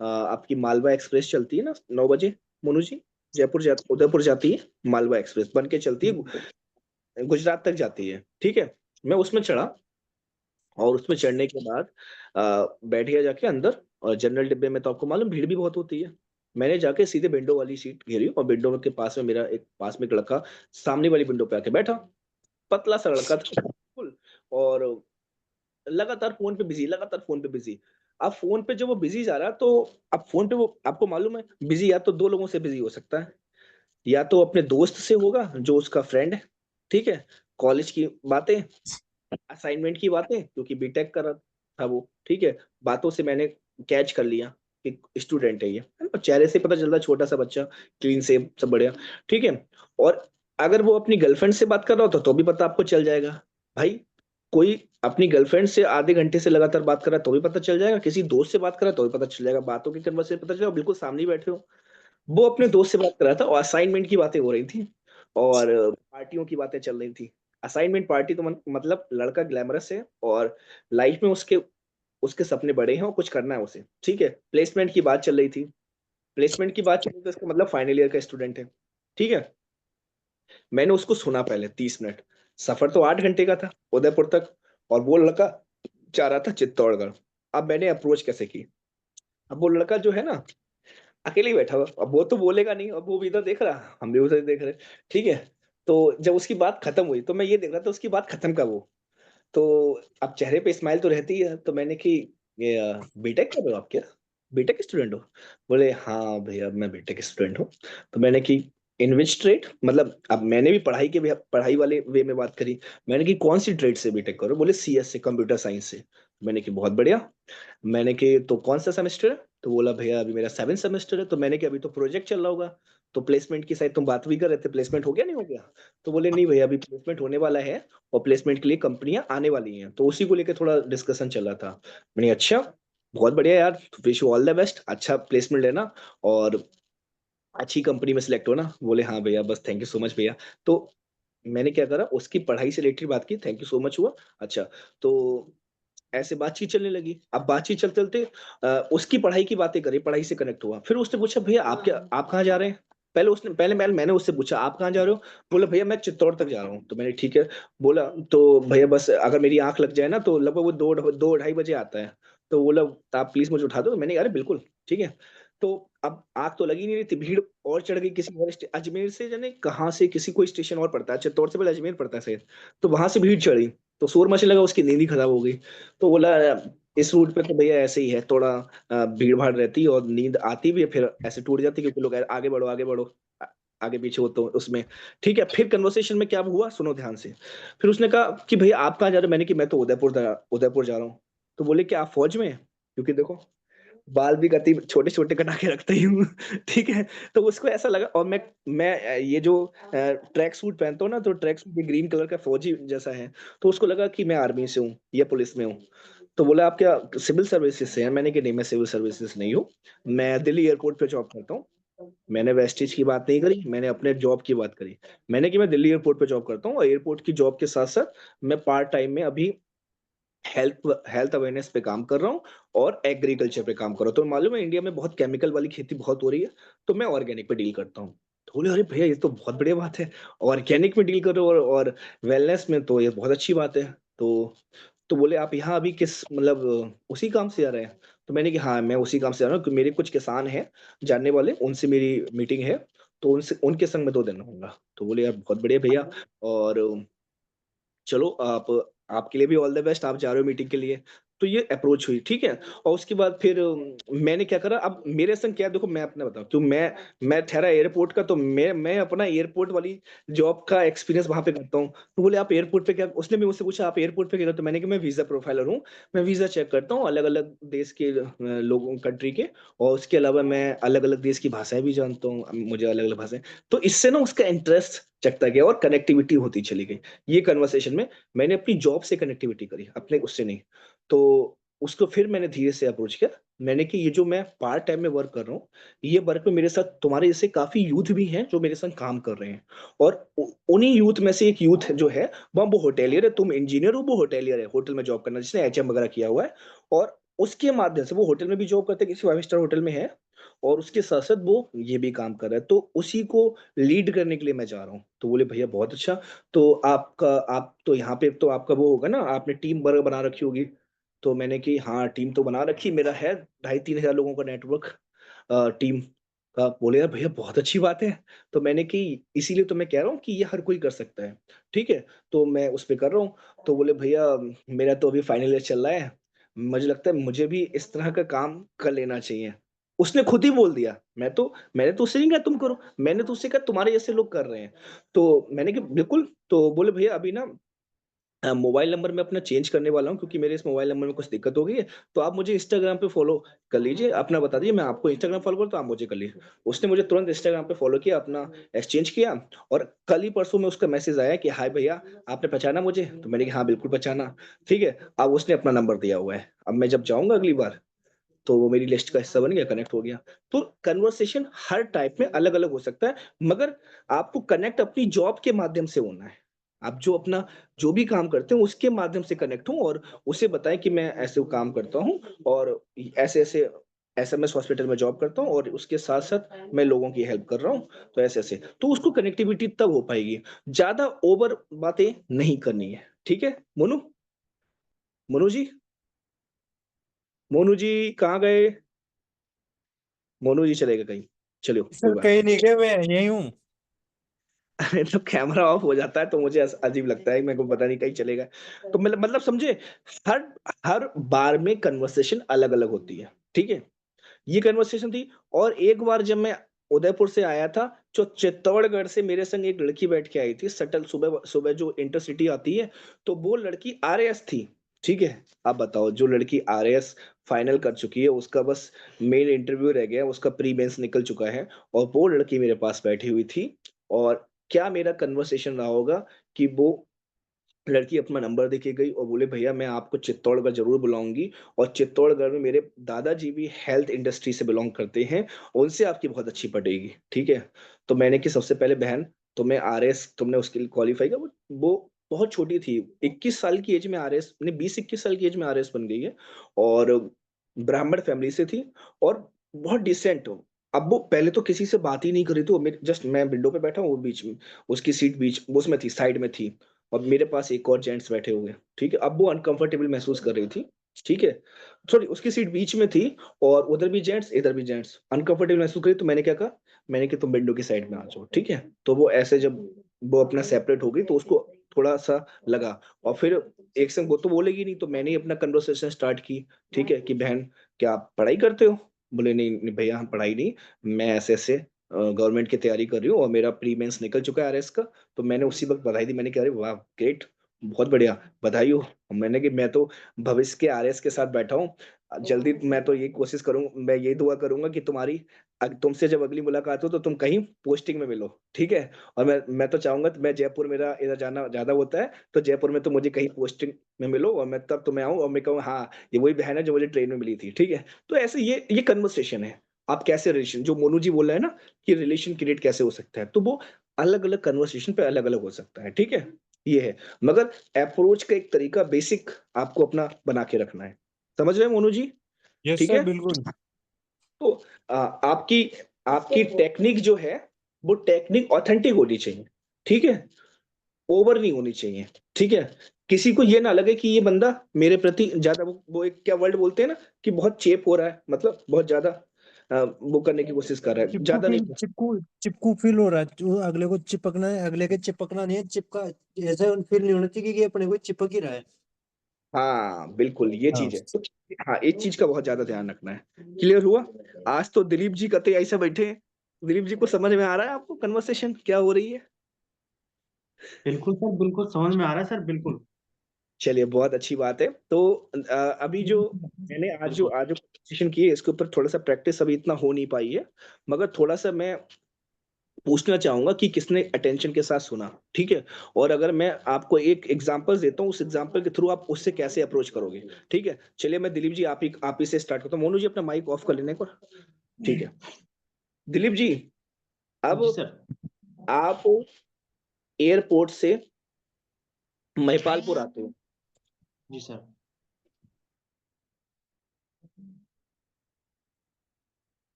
आपकी मालवा एक्सप्रेस चलती है ना 9 बजे, मोनू जी, उदयपुर जाती है, मालवा एक्सप्रेस बन के चलती है, गुजरात तक जाती है। ठीक है, मैं उसमें चढ़ा, और उसमें चढ़ने के बाद बैठ गया जाके अंदर। और जनरल डिब्बे में तो आपको मालूम भीड़ भी बहुत होती है। मैंने जाके सीधे विंडो वाली सीट घेरी, और विंडो के पास में मेरा एक पास में एक लड़का सामने वाली विंडो पे आके बैठा। पतला सा लड़का था बिल्कुल, और लगातार फोन पे बिजी, लगातार फोन पे बिजी। अब फोन पे जब वो बिजी जा रहा, तो अब फोन पे वो, आपको मालूम है, बिजी या तो दो लोगों से बिजी हो सकता है, या तो अपने दोस्त से होगा जो उसका फ्रेंड है, ठीक है, कॉलेज की बातें, असाइनमेंट की बातें, क्योंकि बीटेक कर रहा था वो। ठीक है, बातों से मैंने कैच कर लिया कि स्टूडेंट है ये, है ना? चेहरे से पता चलता है, छोटा सा बच्चा, क्लीन से सब बढ़िया। ठीक है, और अगर वो अपनी गर्लफ्रेंड से बात कर रहा होता तो भी पता आपको चल जाएगा। भाई, कोई अपनी गर्लफ्रेंड से आधे घंटे से लगातार बात कर रहा है तो भी पता चल जाएगा, किसी दोस्त से बात कर रहा है तो भी पता चल जाएगा, बातों की कन्वर्सेशन पता चलेगा, बिल्कुल सामने ही बैठे हो। वो अपने दोस्त से बात कर रहा था, और असाइनमेंट की बातें हो रही थी, और पार्टियों की बातें चल रही थी। असाइनमेंट पार्टी तो मतलब लड़का ग्लैमरस है, और लाइफ में उसके उसके सपने बड़े हैं, और कुछ करना है उसे। ठीक है, प्लेसमेंट की बात चल रही थी, प्लेसमेंट की बात चल रही थी, उसका मतलब फाइनल ईयर का स्टूडेंट है। ठीक है, मैंने उसको सुना पहले 30 मिनट। सफर तो 8 घंटे का था उदयपुर तक, और वो लड़का जा रहा था चित्तौड़गढ़। अब मैंने अप्रोच कैसे की? अब वो लड़का जो है ना, अकेले ही बैठा हुआ, अब वो तो बोलेगा नहीं, अब वो भी इधर देख रहा, हम भी उधर देख रहे। ठीक है, तो जब उसकी बात खत्म हुई तो मैं ये देख रहा था उसकी बात खत्म कब हो। तो अब चेहरे पे स्माइल तो रहती है, तो मैंने कि ये बीटेक कर रहे हो आप क्या, बीटेक स्टूडेंट हो? बोले हाँ भैया मैं बीटेक स्टूडेंट हूँ। तो मैंने कि इन विच ट्रेड, मतलब अब मैंने भी पढ़ाई वाले वे में बात करी। मैंने कि कौन सी ट्रेड से बीटेक करो? बोले सीएस से, कंप्यूटर साइंस से। मैंने कि बहुत बढ़िया। मैंने कि तो कौन सा सेमेस्टर है? तो बोला भैया अभी मेरा 7 सेमेस्टर है। तो मैंने कि अभी तो प्रोजेक्ट चल रहा होगा, तो प्लेसमेंट की शायद तुम बात भी कर रहे थे, प्लेसमेंट हो गया नहीं हो गया? तो बोले नहीं भैया अभी प्लेसमेंट होने वाला है, और प्लेसमेंट के लिए कंपनियां आने वाली हैं, तो उसी को लेकर थोड़ा डिस्कशन चल रहा था। मैंने अच्छा, बहुत बढ़िया यार, wish you all the best, अच्छा प्लेसमेंट लेना, और अच्छी कंपनी में सिलेक्ट होना। बोले हाँ भैया, बस थैंक यू सो मच भैया। तो मैंने क्या करा, उसकी पढ़ाई से रिलेटेड बात की, थैंक यू सो मच हुआ। अच्छा, तो ऐसे बातचीत चलने लगी। अब बातचीत चलते चलते उसकी पढ़ाई की बातें करी, पढ़ाई से कनेक्ट हुआ। फिर उसने पूछा भैया आप कहाँ जा रहे हैं? पहले मैंने उससे पूछा आप कहाँ जा रहे हो? बोला भैया मैं चित्तौड़ तक जा रहा हूँ। तो मैंने ठीक है। बोला तो भैया बस अगर मेरी आंख लग जाए ना तो लगभग वो 2-2:30 बजे आता है। तो बोला तो आप प्लीज मुझे उठा दो। तो मैंने कहा अरे बिल्कुल ठीक है। तो अब आग तो लगी नहीं रही थी, भीड़ और चढ़ गई। किसी और अजमेर से जाने कहाँ से किसी कोई स्टेशन और पड़ता है, चित्तौड़ से पहले अजमेर पड़ता है शायद। तो वहां से भीड़ चढ़ी, तो शोर मचने लगा, उसकी नींद ही खराब हो गई। तो बोला इस रूट पे तो भैया ऐसे ही है, थोड़ा भीड़ भाड़ रहती है, और नींद आती भी है फिर ऐसे टूट जाती है, क्योंकि लोग आगे बढ़ो आगे बढ़ो, आगे पीछे हो तो उसमें। ठीक है, फिर कन्वर्सेशन में क्या हुआ सुनो ध्यान से। फिर उसने कहा कि भैया आप कहाँ जा रहे हो? मैंने कि मैं तो उदयपुर जा रहा हूँ। तो बोले क्या आप फौज में हैं? क्योंकि देखो बाल भी कति छोटे छोटे कटा के रखता ही हूँ। ठीक है, तो उसको ऐसा लगा। और मैं ये जो ट्रैक सूट पहनता हूँ ना, तो ट्रैक सूट भी ग्रीन कलर का फौजी जैसा है। तो उसको लगा कि मैं आर्मी से हूँ या पुलिस में हूँ। तो बोला आप क्या सिविल सर्विसेज से हैं? मैंने कि नहीं मैं सिविल सर्विसेज नहीं हूँ, मैं दिल्ली एयरपोर्ट पे जॉब करता हूँ। मैंने वेस्टेज की बात नहीं करी, मैंने अपने जॉब की बात करी। मैंने कि मैं दिल्ली एयरपोर्ट पे जॉब करता हूँ, और एयरपोर्ट की जॉब के साथ साथ मैं पार्ट टाइम में अभी हेल्थ हेल्थ अवेयरनेस पे काम कर रहा हूँ, और एग्रीकल्चर पे काम कर रहा हूँ। तो मालूम है इंडिया में बहुत केमिकल वाली खेती बहुत हो रही है, तो मैं ऑर्गेनिक पे डील करता हूँ। तो बोले अरे भैया ये तो बहुत बढ़िया बात है, ऑर्गेनिक में डील करो और वेलनेस में, तो ये बहुत अच्छी बात है। तो बोले आप यहाँ अभी किस मतलब उसी काम से आ रहे हैं? तो मैंने कि हाँ मैं उसी काम से आ रहा हूँ, क्योंकि मेरे कुछ किसान हैं जानने वाले, उनसे मेरी मीटिंग है। तो उनसे उनके संग में 2 दिन रहूंगा। तो बोले यार बहुत बढ़िया भैया, और चलो आप, आपके लिए भी ऑल द बेस्ट, आप जा रहे हो मीटिंग के लिए। तो ये अप्रोच हुई, ठीक है। और उसके बाद फिर मैंने क्या करा, अब मेरे संग क्या है, देखो मैं अपना बताऊं, क्यों मैं ठहरा एयरपोर्ट का, तो मैं अपना एयरपोर्ट वाली जॉब का एक्सपीरियंस वहां पे करता हूँ। तो बोले आप एयरपोर्ट पे क्या, उसने भी मुझसे पूछा आप एयरपोर्ट पे क्या करते हो, मैंने कहा मैं वीजा प्रोफाइलर हूँ, मैं वीजा चेक करता हूँ अलग अलग देश के लोगों, कंट्री के। और उसके अलावा मैं अलग अलग देश की भाषाएं भी जानता हूँ, मुझे अलग अलग भाषाएं। तो इससे ना उसका इंटरेस्ट जगता गया और कनेक्टिविटी होती चली गई। ये कन्वर्सेशन में मैंने अपनी जॉब से कनेक्टिविटी करी, अपने उससे नहीं। तो उसको फिर मैंने धीरे से अप्रोच किया, मैंने कि ये जो मैं पार्ट टाइम में वर्क कर रहा हूँ, ये वर्क में मेरे साथ तुम्हारे जैसे काफी यूथ भी हैं जो मेरे साथ काम कर रहे हैं। और उन्हीं यूथ में से एक यूथ जो है वो होटेलियर है, तुम इंजीनियर हो, वो होटेलियर है, होटल में जॉब करना, जिसने एचएम वगैरह किया हुआ है। और उसके माध्यम से वो होटल में भी जॉब करते हैं, किसी 5 स्टार होटल में है, और उसके साथ साथ वो ये भी काम कर रहा है। तो उसी को लीड करने के लिए मैं जा रहा हूँ। तो बोले भैया बहुत अच्छा, तो आपका, आप तो यहाँ पे तो आपका वो होगा ना, आपने टीम वर्क बना रखी होगी। तो मैंने कि हाँ टीम तो बना रखी, मेरा है 2,500-3,000 लोगों का नेटवर्क टीम का। बोले यार भैया बहुत अच्छी बात है। तो मैंने कि इसीलिए तो मैं कह रहा हूँ कि ये हर कोई कर सकता है, ठीक है। तो मैं उस पे कर रहा हूँ। तो बोले भैया मेरा तो अभी फाइनल ईयर चल रहा है, मुझे लगता है मुझे भी इस तरह का काम कर लेना चाहिए। उसने खुद ही बोल दिया, मैंने तो उससे नहीं कहा तुम करो, मैंने तो उससे कहा तुम्हारे जैसे लोग कर रहे हैं। तो मैंने कहा बिल्कुल। तो बोले भैया अभी ना मोबाइल नंबर मैं अपना चेंज करने वाला हूँ, क्योंकि मेरे इस मोबाइल नंबर में कुछ दिक्कत हो गई है। तो आप मुझे इंस्टाग्राम पे फॉलो कर लीजिए, अपना बता दीजिए, मैं आपको इंस्टाग्राम फॉलो करूँ तो आप मुझे कर लीजिए। उसने मुझे तुरंत इंस्टाग्राम पे फॉलो किया, अपना एक्सचेंज किया। और कल ही परसों में उसका मैसेज आया कि हाय भैया आपने पहचाना मुझे, तो मैंने कहा हाँ बिल्कुल पहचाना, ठीक है। अब उसने अपना नंबर दिया हुआ है, अब मैं जब जाऊंगा अगली बार तो वो मेरी लिस्ट का हिस्सा बन गया, कनेक्ट हो गया। तो कन्वर्सेशन हर टाइप में अलग अलग हो सकता है, मगर आपको कनेक्ट अपनी जॉब के माध्यम से होना है। आप जो अपना जो भी काम करते हो उसके माध्यम से कनेक्ट हो, और उसे बताएं कि मैं ऐसे काम करता हूँ, और ऐसे ऐसे एसएमएस हॉस्पिटल में जॉब करता हूँ, और उसके साथ साथ मैं लोगों की हेल्प कर रहा हूँ। तो ऐसे ऐसे तो उसको कनेक्टिविटी तब हो पाएगी। ज्यादा ओवर बातें नहीं करनी है, ठीक है। मोनू, मोनू जी, मोनू जी कहाँ गए? मोनू जी चलेगा कहीं, चलो कोई सर बात कहीं नहीं। नहीं गए, मैं यही हूँ। अरे तो कैमरा ऑफ हो जाता है तो मुझे अजीब लगता है, मेरे को पता नहीं कहीं चलेगा। तो मतलब समझे, हर हर बार में कन्वर्सेशन अलग अलग होती है, ठीक है। ये कन्वर्सेशन थी। और एक बार जब मैं उदयपुर से आया था, जो चित्तौड़गढ़ से मेरे संग एक लड़की बैठ के आई थी, सटल सुबह सुबह जो इंटरसिटी आती है, तो वो लड़की आरएएस थी, ठीक है। आप बताओ, जो लड़की आरएएस फाइनल कर चुकी है, उसका बस मेन इंटरव्यू रह गया, उसका प्री मेंस निकल चुका है, और वो लड़की मेरे पास बैठी हुई थी। और क्या मेरा कन्वर्सेशन रहा होगा कि वो लड़की अपना नंबर देके गई और बोले भैया मैं आपको चित्तौड़गढ़ जरूर बुलाऊंगी, और चित्तौड़गढ़ में मेरे दादाजी भी हेल्थ इंडस्ट्री से बिलोंग करते हैं, उनसे आपकी बहुत अच्छी पटेगी, ठीक है। तो मैंने कि सबसे पहले बहन, तुम्हें आरएस, तुमने उसके लिए क्वालिफाई किया। वो बहुत छोटी थी, 21 साल की एज में आरएस, ने 20-21 साल की एज में आरएस बन गई है। और ब्राह्मण फैमिली से थी, और बहुत डिसेंट हो। अब वो पहले तो किसी से बात ही नहीं कर रही थी, वो मेरे जस्ट, मैं विंडो पे बैठा हूँ, वो बीच में, उसकी सीट बीच उसमें थी, साइड में थी, और मेरे पास एक और जेंट्स बैठे हुए, ठीक है। अब वो अनकंफर्टेबल महसूस कर रही थी, ठीक है। सॉरी, उसकी सीट बीच में थी, और उधर भी जेंट्स इधर भी जेंट्स, अनकंफर्टेबल महसूस करी। तो मैंने क्या कहा, मैंने कि तुम विंडो की साइड में आ जाओ, ठीक है। तो वो ऐसे जब वो अपना सेपरेट हो गई, तो उसको थोड़ा सा लगा। और फिर एक संग वो तो बोलेगी नहीं, तो मैंने ही अपना कन्वर्सेशन स्टार्ट की, ठीक है, कि बहन क्या आप पढ़ाई करते हो? बोले नहीं, नहीं भैया हम पढ़ाई नहीं, मैं ऐसे ऐसे गवर्नमेंट की तैयारी कर रही हूँ, और मेरा प्री मेंस निकल चुका है आरएस का। तो मैंने उसी वक्त बधाई दी, मैंने कहा अरे वाह ग्रेट, बहुत बढ़िया, बधाई हो। मैंने कि मैं तो भविष्य के आरएस के साथ बैठा हूँ, जल्दी मैं तो ये कोशिश करूँ, मैं ये दुआ करूंगा कि तुम्हारी तुमसे जब अगली मुलाकात हो तो तुम कहीं पोस्टिंग में मिलो, ठीक है। और मैं तो चाहूंगा, मैं जयपुर, मेरा इधर जाना ज्यादा होता है, तो जयपुर में तो मुझे कहीं पोस्टिंग में मिलो, और मैं तब तुम्हें आऊँ और मैं कहूँ हाँ ये वही बहन है जो मुझे ट्रेन में मिली थी, ठीक है। तो ऐसे ये कन्वर्सेशन है। आप कैसे रिलेशन, जो मोनू जी बोल रहे हैं ना कि रिलेशन क्रिएट कैसे हो सकता है, तो वो अलग अलग कन्वर्सेशन पे अलग अलग हो सकता है, ठीक है। ये है, मगर अप्रोच का एक तरीका बेसिक आपको अपना बना के रखना है। समझ रहे हैं मोनू जी? यस ठीक सर है। बिल्कुल। तो आपकी आपकी टेक्निक जो है, वो टेक्निक ऑथेंटिक होनी चाहिए, ठीक है, ओवर नहीं होनी चाहिए, ठीक है। किसी को ये ना लगे कि ये बंदा मेरे प्रति ज्यादा, वो एक क्या वर्ड बोलते हैं ना, कि बहुत चेप हो रहा है, मतलब बहुत ज्यादा वो करने की कोशिश कर रहा है, ज्यादा नहीं। चिपकू फील हो रहा है, जो अगले को चिपकना है, अगले के चिपकना नहीं है, चिपका ऐसा फील नहीं होना चाहिए कि अपने को चिपक ही रहा है। हाँ बिल्कुल, ये हाँ चीज है तो। हाँ, इस चीज का बहुत ज्यादा ध्यान रखना है। क्लियर हुआ? आज तो दिलीप जी कते ऐसे बैठे हैं। दिलीप जी को समझ में आ रहा है आपको कन्वर्सेशन क्या हो रही है? बिल्कुल सर, बिल्कुल समझ में आ रहा है सर, बिल्कुल। चलिए, बहुत अच्छी बात है। तो अभी जो मैंने आज जो कन्वर्सेशन की है, इसके ऊपर थोड़ा सा प्रैक्टिस अभी इतना हो नहीं पाई है, मगर थोड़ा सा मैं पूछना चाहूंगा कि किसने अटेंशन के साथ सुना। ठीक है? और अगर मैं आपको एक एग्जांपल देता हूँ, उस एग्जांपल के थ्रू आप उससे कैसे अप्रोच करोगे। ठीक है? चलिए, मैं दिलीप जी आप ही से स्टार्ट करता हूँ। मोनू जी, अपना माइक ऑफ कर लेने को। ठीक है? दिलीप जी, अब जी सर। आप एयरपोर्ट से महिपालपुर आते हो। जी सर।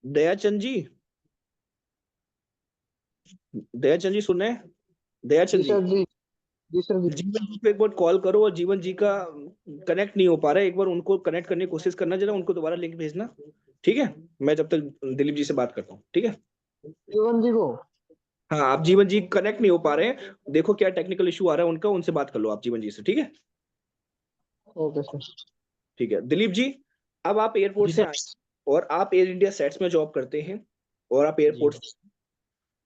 दयाचंद जी, दयाचंद जी सुन रहे हैं? जी दयाचंद जी, सर जी। जी सर जी। जीवन जी को एक बार कॉल करो, और जीवन जी का कनेक्ट नहीं हो पा रहा है, एक बार उनको कनेक्ट करने की कोशिश करना, जरा उनको दोबारा लिंक भेजना। ठीक है? मैं जब तक दिलीप जी से बात करता हूँ। ठीक है? जीवन जी को। हाँ, आप जीवन जी कनेक्ट नहीं हो पा रहे हैं, देखो क्या टेक्निकल इशू आ रहा है उनका, उनसे बात कर लो आप जीवन जी से। ठीक है? Okay sir. ठीक है दिलीप जी, अब आप एयरपोर्ट जी से सर। आए और आप एयर इंडिया सेट्स में जॉब करते हैं, और आप जी। एयरपोर्ट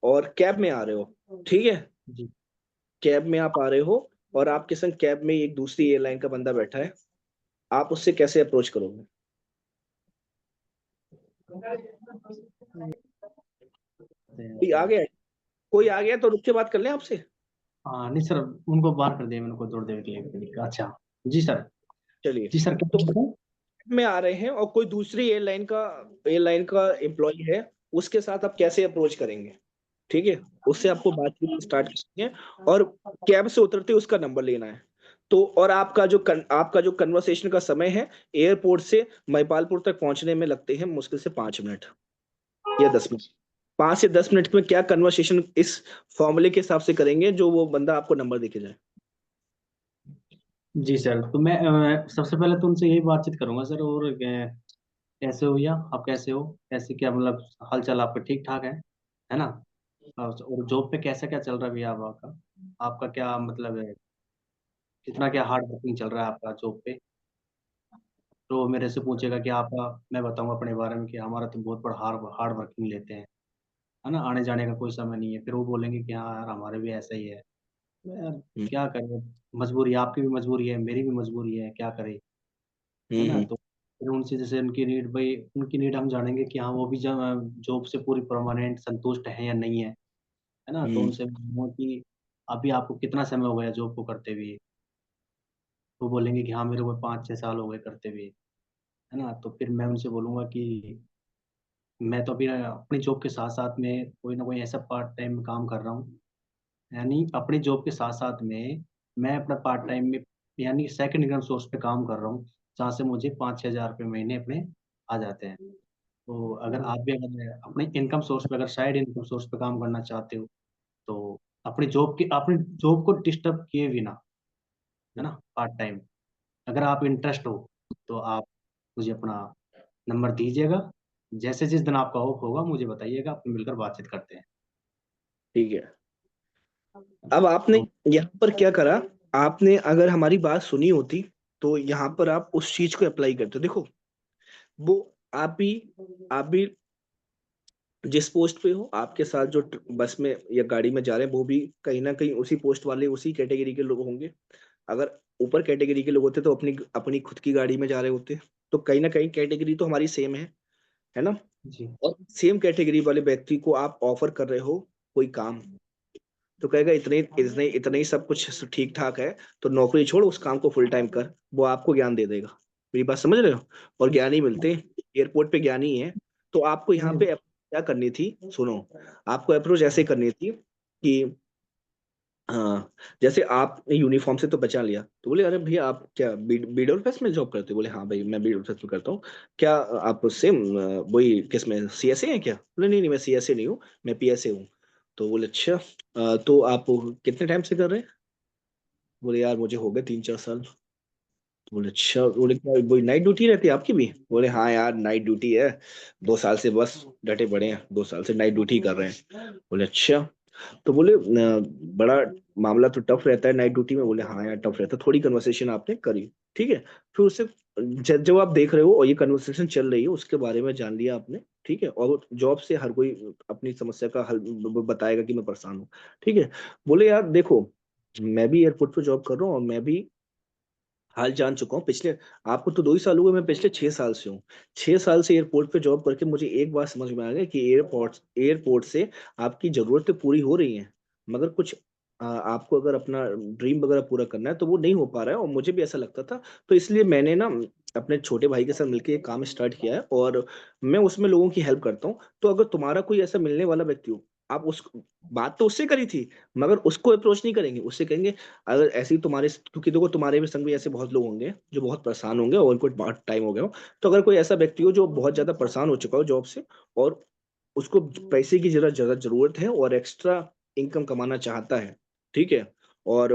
और कैब में आ रहे हो। ठीक है? जी। कैब में आप आ रहे हो, और आपके संग कैब में एक दूसरी एयरलाइन का बंदा बैठा है, आप उससे कैसे अप्रोच करोगे? कोई आ गया? कोई आ गया तो रुक के बात कर लें आपसे। हाँ नहीं सर, उनको बाहर कर दिया मैंने को थोड़ी देर के लिए। अच्छा। जी सर। चलिए, जी सर, क्या तो बोल रहे हैं? में आ रहे हैं और कोई दूसरी एयरलाइन का एम्प्लॉय है, उसके साथ आप कैसे अप्रोच करेंगे? ठीक है? उससे आपको बातचीत स्टार्ट करनी है, और कैब से उतरते ही उसका नंबर लेना है। तो और आपका जो कन्वर्सेशन का समय है, एयरपोर्ट से महिपालपुर तक पहुंचने में लगते हैं मुश्किल से 5 मिनट या 10 मिनट। 5 से 10 मिनट में क्या कन्वर्सेशन इस फॉर्मूले के हिसाब से करेंगे जो वो बंदा आपको नंबर देके जाए? जी सर, तो मैं सबसे पहले तो उनसे यही बातचीत करूंगा सर। और कैसे हो भैया, आप कैसे हो, कैसे क्या मतलब हाल चाल आपका ठीक ठाक है ना? और जॉब पे कैसा क्या चल रहा है भैया आपका? आपका क्या मतलब है, कितना क्या हार्ड वर्किंग चल रहा है आपका जॉब पे? तो मेरे से पूछेगा कि आपका, मैं बताऊंगा अपने बारे में कि हमारा तो बहुत बड़ा हार्ड हार्ड वर्किंग लेते हैं, है ना, आने जाने का कोई समय नहीं है। फिर वो बोलेंगे कि हाँ यार हमारे भी ऐसा ही है। तो यार हम्म। क्या करें, मजबूरी, आपकी भी मजबूरी है, मेरी भी मजबूरी है, क्या करें, है ना? हम्म। तो फिर उनसे जैसे उनकी नीड, भाई उनकी नीड हम जानेंगे कि हाँ वो भी जॉब से पूरी परमानेंट संतुष्ट है या नहीं है ना? तो हम्म। उनसे बोलूंगा कि अभी आपको कितना समय हो गया जॉब को करते हुए? वो बोलेंगे कि हाँ मेरे को 5-6 साल हो गए करते हुए, है ना? तो फिर मैं उनसे बोलूंगा कि मैं तो अभी अपनी जॉब के साथ साथ में कोई ना कोई ऐसा पार्ट टाइम में काम कर रहा हूँ, यानी अपनी जॉब के साथ साथ में मैं अपना पार्ट टाइम में यानी सेकंड इनकम सोर्स पे काम कर रहा हूँ, जहाँ से मुझे 5-6 हज़ार रुपये महीने अपने आ जाते हैं। तो अगर आप भी अगर अपने इनकम सोर्स पे, अगर साइड इनकम सोर्स पे काम करना चाहते हो, तो अपनी जॉब को डिस्टर्ब किए बिना, है ना, पार्ट टाइम, अगर आप इंटरेस्ट हो तो आप मुझे अपना नंबर दीजिएगा। जैसे जिस दिन आपका ऑफ होगा मुझे बताइएगा, अपन मिलकर बातचीत करते हैं। ठीक है। अब आपने तो यहाँ पर क्या करा, आपने अगर हमारी बात सुनी होती, तो यहाँ पर आप उस चीज को अप्लाई करते। देखो, वो आप भी जिस पोस्ट पे हो, आपके साथ जो बस में या गाड़ी में जा रहे हैं, वो भी कहीं ना कहीं उसी पोस्ट वाले, उसी कैटेगरी के लोग होंगे। अगर ऊपर कैटेगरी के लोग होते तो अपनी अपनी खुद की गाड़ी में जा रहे होते। तो कहीं ना कहीं कैटेगरी तो हमारी सेम है ना? जी। और सेम कैटेगरी वाले व्यक्ति को आप ऑफर कर रहे हो कोई काम, तो कहेगा इतने इतने इतने ही सब कुछ ठीक ठाक है, तो नौकरी छोड़, उस काम को फुल टाइम कर, वो आपको ज्ञान दे देगा। मेरी बात समझ रहे हो? और ज्ञानी मिलते हैं एयरपोर्ट पे, ज्ञानी है। तो आपको यहाँ पे क्या करनी थी, सुनो, आपको अप्रोच ऐसे करनी थी कि हाँ, जैसे आपने यूनिफॉर्म से तो बचा लिया, तो बोले अरे भैया आप क्या बीडर फेस में जॉब करते हो? बोले हाँ भाई मैं बीडर फेस में करता हूँ। क्या आप सेम वही किस में सीएसए हैं क्या? बोले नहीं नहीं मैं सीएसए नहीं हूँ, मैं पीएसए हूँ। तो बोले अच्छा, तो आप कितने टाइम से कर रहे हैं? बोले यार मुझे हो गए 3-4 साल। तो बोले अच्छा, बोले क्या वही नाइट ड्यूटी रहती है आपकी भी? बोले हाँ यार नाइट ड्यूटी है, 2 साल से बस डटे पड़े हैं, 2 साल से नाइट ड्यूटी कर रहे हैं। बोले अच्छा, तो बोले बड़ा मामला तो टफ रहता है नाइट ड्यूटी में? बोले हाँ यार टफ रहता है। थोड़ी कन्वर्सेशन आपने करी, ठीक है, फिर उससे जब आप देख रहे हो और ये कन्वर्सेशन चल रही है उसके बारे में जान लिया आपने, ठीक है, और जॉब से हर कोई अपनी समस्या का हल बताएगा कि मैं परेशान हूँ, ठीक है। बोले यार देखो, मैं भी एयरपोर्ट पे जॉब कर रहा हूँ और मैं भी हाल जान चुका हूँ पिछले, आपको तो 2 ही साल हुए, मैं पिछले 6 साल से हूँ। 6 साल से एयरपोर्ट पे जॉब करके मुझे एक बात समझ में आ गया कि एयरपोर्ट एयरपोर्ट से आपकी जरूरतें पूरी हो रही हैं, मगर कुछ आपको अगर अपना ड्रीम वगैरह पूरा करना है तो वो नहीं हो पा रहा है, और मुझे भी ऐसा लगता था। तो इसलिए मैंने ना अपने छोटे भाई के साथ मिलकर एक काम स्टार्ट किया है, और मैं उसमें लोगों की हेल्प करता हूँ। तो अगर तुम्हारा कोई ऐसा मिलने वाला व्यक्ति हो, आप उस बात तो उससे करी थी, मगर उसको अप्रोच नहीं करेंगे, उससे कहेंगे अगर ऐसे ही तुम्हारे, क्योंकि देखो तुम्हारे भी संग में ऐसे बहुत लोग होंगे जो बहुत परेशान होंगे और उनको बहुत टाइम हो गया हो। तो अगर कोई ऐसा व्यक्ति हो जो बहुत ज्यादा परेशान हो चुका हो जॉब से, और उसको पैसे की जरा ज्यादा जरूरत है और एक्स्ट्रा इनकम कमाना चाहता है, ठीक है, और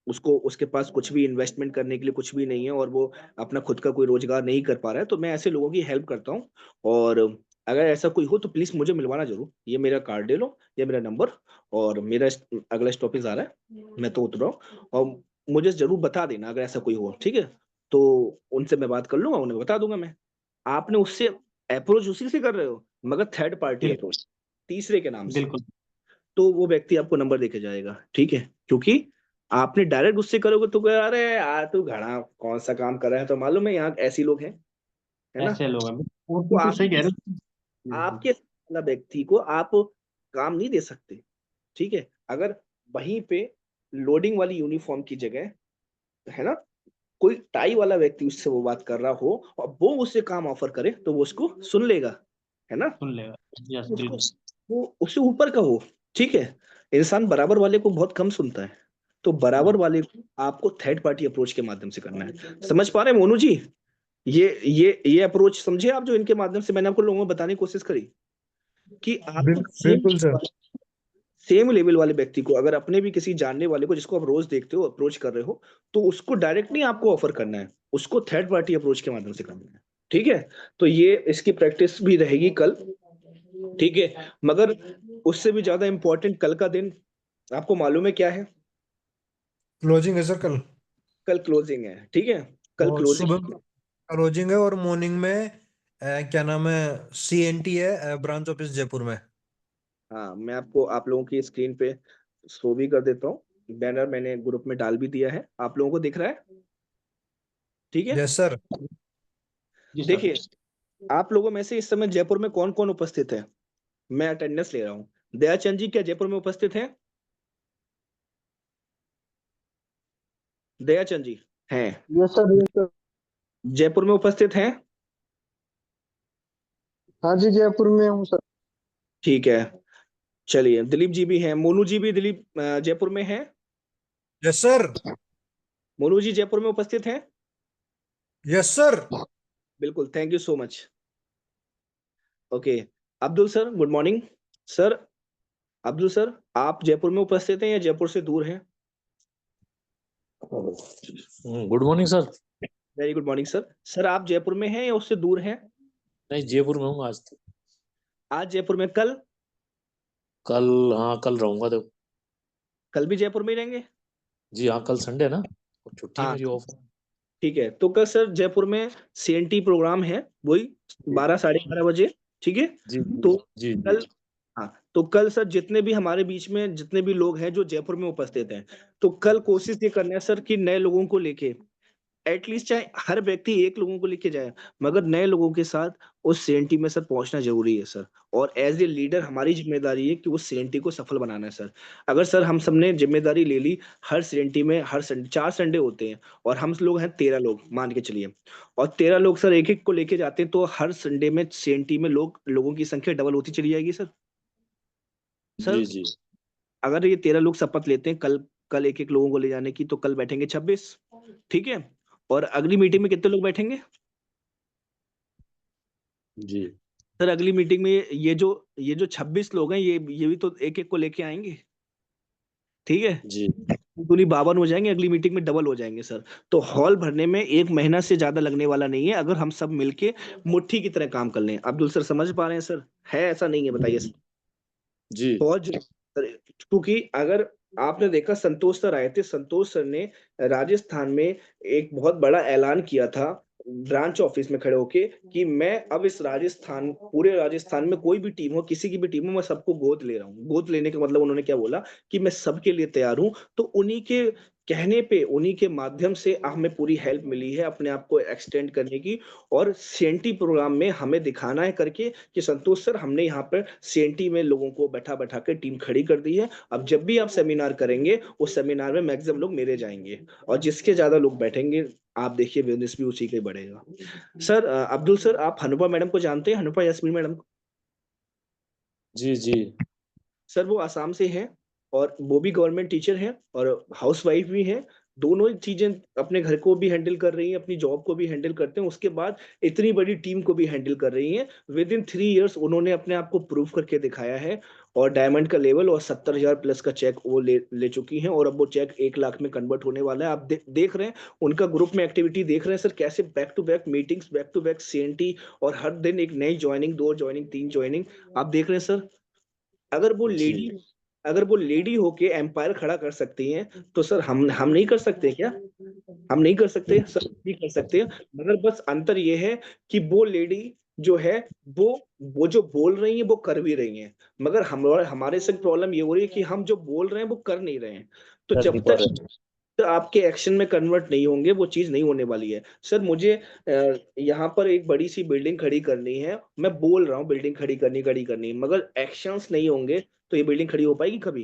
उसको उसके पास कुछ भी इन्वेस्टमेंट करने के लिए कुछ भी नहीं है, और वो अपना खुद का कोई रोजगार नहीं कर पा रहा है, तो मैं ऐसे लोगों की हेल्प करता हूँ। और अगर ऐसा कोई हो तो प्लीज मुझे मिलवाना जरूर, ये मेरा कार्ड ले लो, ये मेरा नंबर, और मेरा अगला स्टॉपेज आ रहा है, मैं तो उतर रहा हूँ, और मुझे जरूर बता देना अगर ऐसा कोई हो, ठीक है। तो उनसे मैं बात कर लूंगा, उन्हें बता दूंगा मैं। आपने उससे अप्रोच उसी से कर रहे हो, मगर थर्ड पार्टी बिल्कुल अप्रोच, तीसरे के नाम से। बिल्कुल। तो वो व्यक्ति आपको नंबर देके जाएगा, ठीक है, क्योंकि आपने डायरेक्ट उससे करोगे तो कहे, अरे यार तू घड़ा कौन सा काम कर रहा है, तो मालूम है यहाँ ऐसी लोग हैं, है ना। ऐसे लोग हैं, वो तो बिल्कुल आप सही कह रहे हो। आपके वाला व्यक्ति को आप काम नहीं दे सकते, ठीक है। अगर वहीं पे लोडिंग वाली यूनिफॉर्म की जगह, है ना, कोई टाई वाला व्यक्ति उससे वो बात कर रहा हो और वो उससे काम ऑफर करे, तो वो उसको सुन लेगा, है ना। सुन लेगा। यस उसको, बिल्कुल। वो उससे ऊपर का हो, ठीक है। इंसान बराबर वाले को बहुत कम सुनता है, तो बराबर वाले को आपको थर्ड पार्टी अप्रोच के माध्यम से करना है। समझ पा रहे हैं मोनू जी? ये अप्रोच समझे आप, जो इनके माध्यम से मैंने आपको लोगों को बताने की कोशिश करी कि आपको बिल्कुल सर। सेम लेवल वाले व्यक्ति को, अगर अपने भी किसी जानने वाले को जिसको आप रोज देखते हो अप्रोच कर रहे हो, तो उसको डायरेक्ट नहीं आपको ऑफर करना है, उसको थर्ड पार्टी अप्रोच के माध्यम से करना है, ठीक है। तो ये इसकी प्रैक्टिस भी रहेगी कल, ठीक है। मगर उससे भी ज्यादा इंपॉर्टेंट कल का दिन आपको मालूम है क्या है? क्लोजिंग है सर कल। कल क्लोजिंग है, ठीक है, कल और सुबह क्लोजिंग। क्लोजिंग है, और मॉर्निंग में क्या नाम है, CNT है, ब्रांच ऑफिस जयपुर में। हाँ, मैं आपको आप लोगों की स्क्रीन पे शो भी कर देता हूँ, बैनर मैंने ग्रुप में डाल भी दिया है, आप लोगों को दिख रहा है, ठीक है। Yes sir. जी सर। देखिए, आप लोगों में से इस समय जयपुर में कौन कौन उपस्थित है? मैं अटेंडेंस ले रहा हूँ। दयाचंद जी क्या जयपुर में उपस्थित है? दयाचंद जी हैं yes sir, yes sir. Jaipur में उपस्थित हैं? हाँ जी, जयपुर में हूँ सर। ठीक है, चलिए, दिलीप जी भी हैं, मोनू जी भी दिलीप जयपुर में हैं। Yes sir. मोनू जी जयपुर में उपस्थित हैं? Yes sir. बिल्कुल, thank you so much. Okay, Abdul sir good morning. Sir, Abdul sir, आप जयपुर में उपस्थित हैं या जयपुर से दूर हैं? Good morning sir. Very good morning sir. Sir आप जयपुर में हैं या उससे दूर हैं? नहीं, जयपुर में हूँ आज तो। आज जयपुर में, कल? कल, हाँ कल रहूंगा तो। कल भी जयपुर में ही रहेंगे? जी हाँ, कल संडे है ना, और छुट्टी है हाँ, मेरी, ऑफ। ठीक है, तो कल सर जयपुर में सीएनटी प्रोग्राम है, वही 12 साढ़े 12 बजे, ठीक है। जी जी तो जी जी। कल, हाँ, तो कल सर जितने भी हमारे बीच में जितने भी लोग हैं जो जयपुर में उपस्थित हैं, तो कल कोशिश ये करना है सर कि नए लोगों को लेके, एटलीस्ट चाहे हर व्यक्ति एक लोगों को लेके जाए, मगर नए लोगों के साथ उस सीएनटी में सर पहुंचना जरूरी है सर। और एज ए लीडर हमारी जिम्मेदारी है कि उस सीएनटी को सफल बनाना है सर। अगर सर हम सबने जिम्मेदारी ले ली, हर सीएनटी में हर संडे 4 संडे होते हैं, और हम लोग हैं 13 लोग मान के चलिए, और 13 लोग सर एक एक को लेके जाते हैं, तो हर संडे में सीएनटी में लोगों की संख्या डबल होती चली जाएगी सर। जी सर जी। अगर ये 13 लोग शपथ लेते हैं कल कल एक एक लोगों को ले जाने की, तो कल बैठेंगे 26, ठीक है। और अगली मीटिंग में कितने लोग बैठेंगे जी सर? अगली मीटिंग में ये जो 26 लोग हैं, ये भी तो एक एक को लेके आएंगे, ठीक है। जी दूनी 52 हो जाएंगे, अगली मीटिंग में डबल हो जाएंगे सर। तो हॉल भरने में 1 महीना से ज्यादा लगने वाला नहीं है, अगर हम सब मिलके मुट्ठी की तरह काम कर लें। अब्दुल सर समझ पा रहे हैं सर? है ऐसा नहीं है, बताइए सर। जी बहुत सर, क्योंकि अगर आपने देखा संतोष सर आए थे, संतोष सर ने राजस्थान में एक बहुत बड़ा ऐलान किया था ब्रांच ऑफिस में खड़े होके कि मैं अब इस राजस्थान, पूरे राजस्थान में कोई भी टीम हो, किसी की भी टीम हो, मैं सबको गोद ले रहा हूँ। गोद लेने का मतलब उन्होंने क्या बोला कि मैं सबके लिए तैयार हूँ। तो उन्हीं के कहने पे, उन्हीं के माध्यम से हमें पूरी हेल्प मिली है अपने आप को एक्सटेंड करने की। और सीएनटी प्रोग्राम में हमें दिखाना है करके कि संतोष सर हमने यहाँ पर सीएनटी में लोगों को बैठा बैठा के टीम खड़ी कर दी है। अब जब भी आप सेमिनार करेंगे, उस सेमिनार में मैक्सिमम लोग मेरे जाएंगे, और जिसके ज्यादा लोग बैठेंगे आप देखिए बिजनेस भी उसी का ही बढ़ेगा। सर अब्दुल सर, आप हनुपा मैडम को जानते हैं? हनुपा यास्मीन मैडम को? जी जी सर वो आसाम से हैं, और वो भी गवर्नमेंट टीचर हैं और हाउस वाइफ भी हैं। दोनों ही चीजें अपने घर को भी हैंडल कर रही हैं, अपनी जॉब को भी हैंडल करते हैं, उसके बाद इतनी बड़ी टीम को भी हैंडल कर रही हैं। विद इन 3 इयर्स उन्होंने अपने आप को प्रूव करके दिखाया है, और डायमंड का लेवल और 70,000 प्लस का चेक वो ले चुकी हैं, और अब वो चेक 1 लाख में कन्वर्ट होने वाला है। आप देख रहे हैं उनका ग्रुप में एक्टिविटी, देख रहे हैं सर कैसे back to back meetings, back to back CNT, और हर दिन एक नई ज्वाइनिंग, 2 ज्वाइनिंग, 3 ज्वाइनिंग। आप देख रहे हैं सर, अगर वो जी लेडी अगर वो लेडी होके एम्पायर खड़ा कर सकती हैं, तो सर हम नहीं कर सकते क्या? हम नहीं कर सकते सर? भी कर सकते हैं, मगर बस अंतर ये है कि वो लेडी जो है, वो वो जो बोल रही है वो कर भी रही हैं, मगर हमारे से प्रॉब्लम ये हो रही है कि हम जो बोल रहे हैं वो कर नहीं रहे हैं। तो कर नहीं जब पा तक रहे। तो आपके एक्शन में कन्वर्ट नहीं होंगे, वो चीज नहीं होने वाली है। सर मुझे यहाँ पर एक बड़ी सी बिल्डिंग खड़ी करनी है, मैं बोल रहा हूँ बिल्डिंग खड़ी करनी, मगर एक्शंस नहीं होंगे तो ये बिल्डिंग खड़ी हो पाएगी? कभी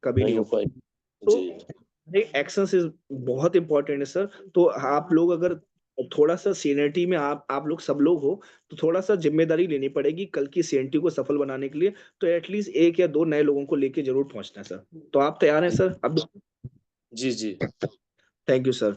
कभी नहीं नहीं हो हो पाई। पाएगी। तो जी एक्शंस इज बहुत इंपॉर्टेंट है सर। तो आप लोग अगर थोड़ा सा सीनियरिटी में आप लोग सब लोग हो, तो थोड़ा सा जिम्मेदारी लेनी पड़ेगी कल की सीएनटी को सफल बनाने के लिए। तो एटलीस्ट 1 या 2 नए लोगों को लेके जरूर पहुंचना है सर। तो आप तैयार हैं सर? अब जी जी थैंक यू सर।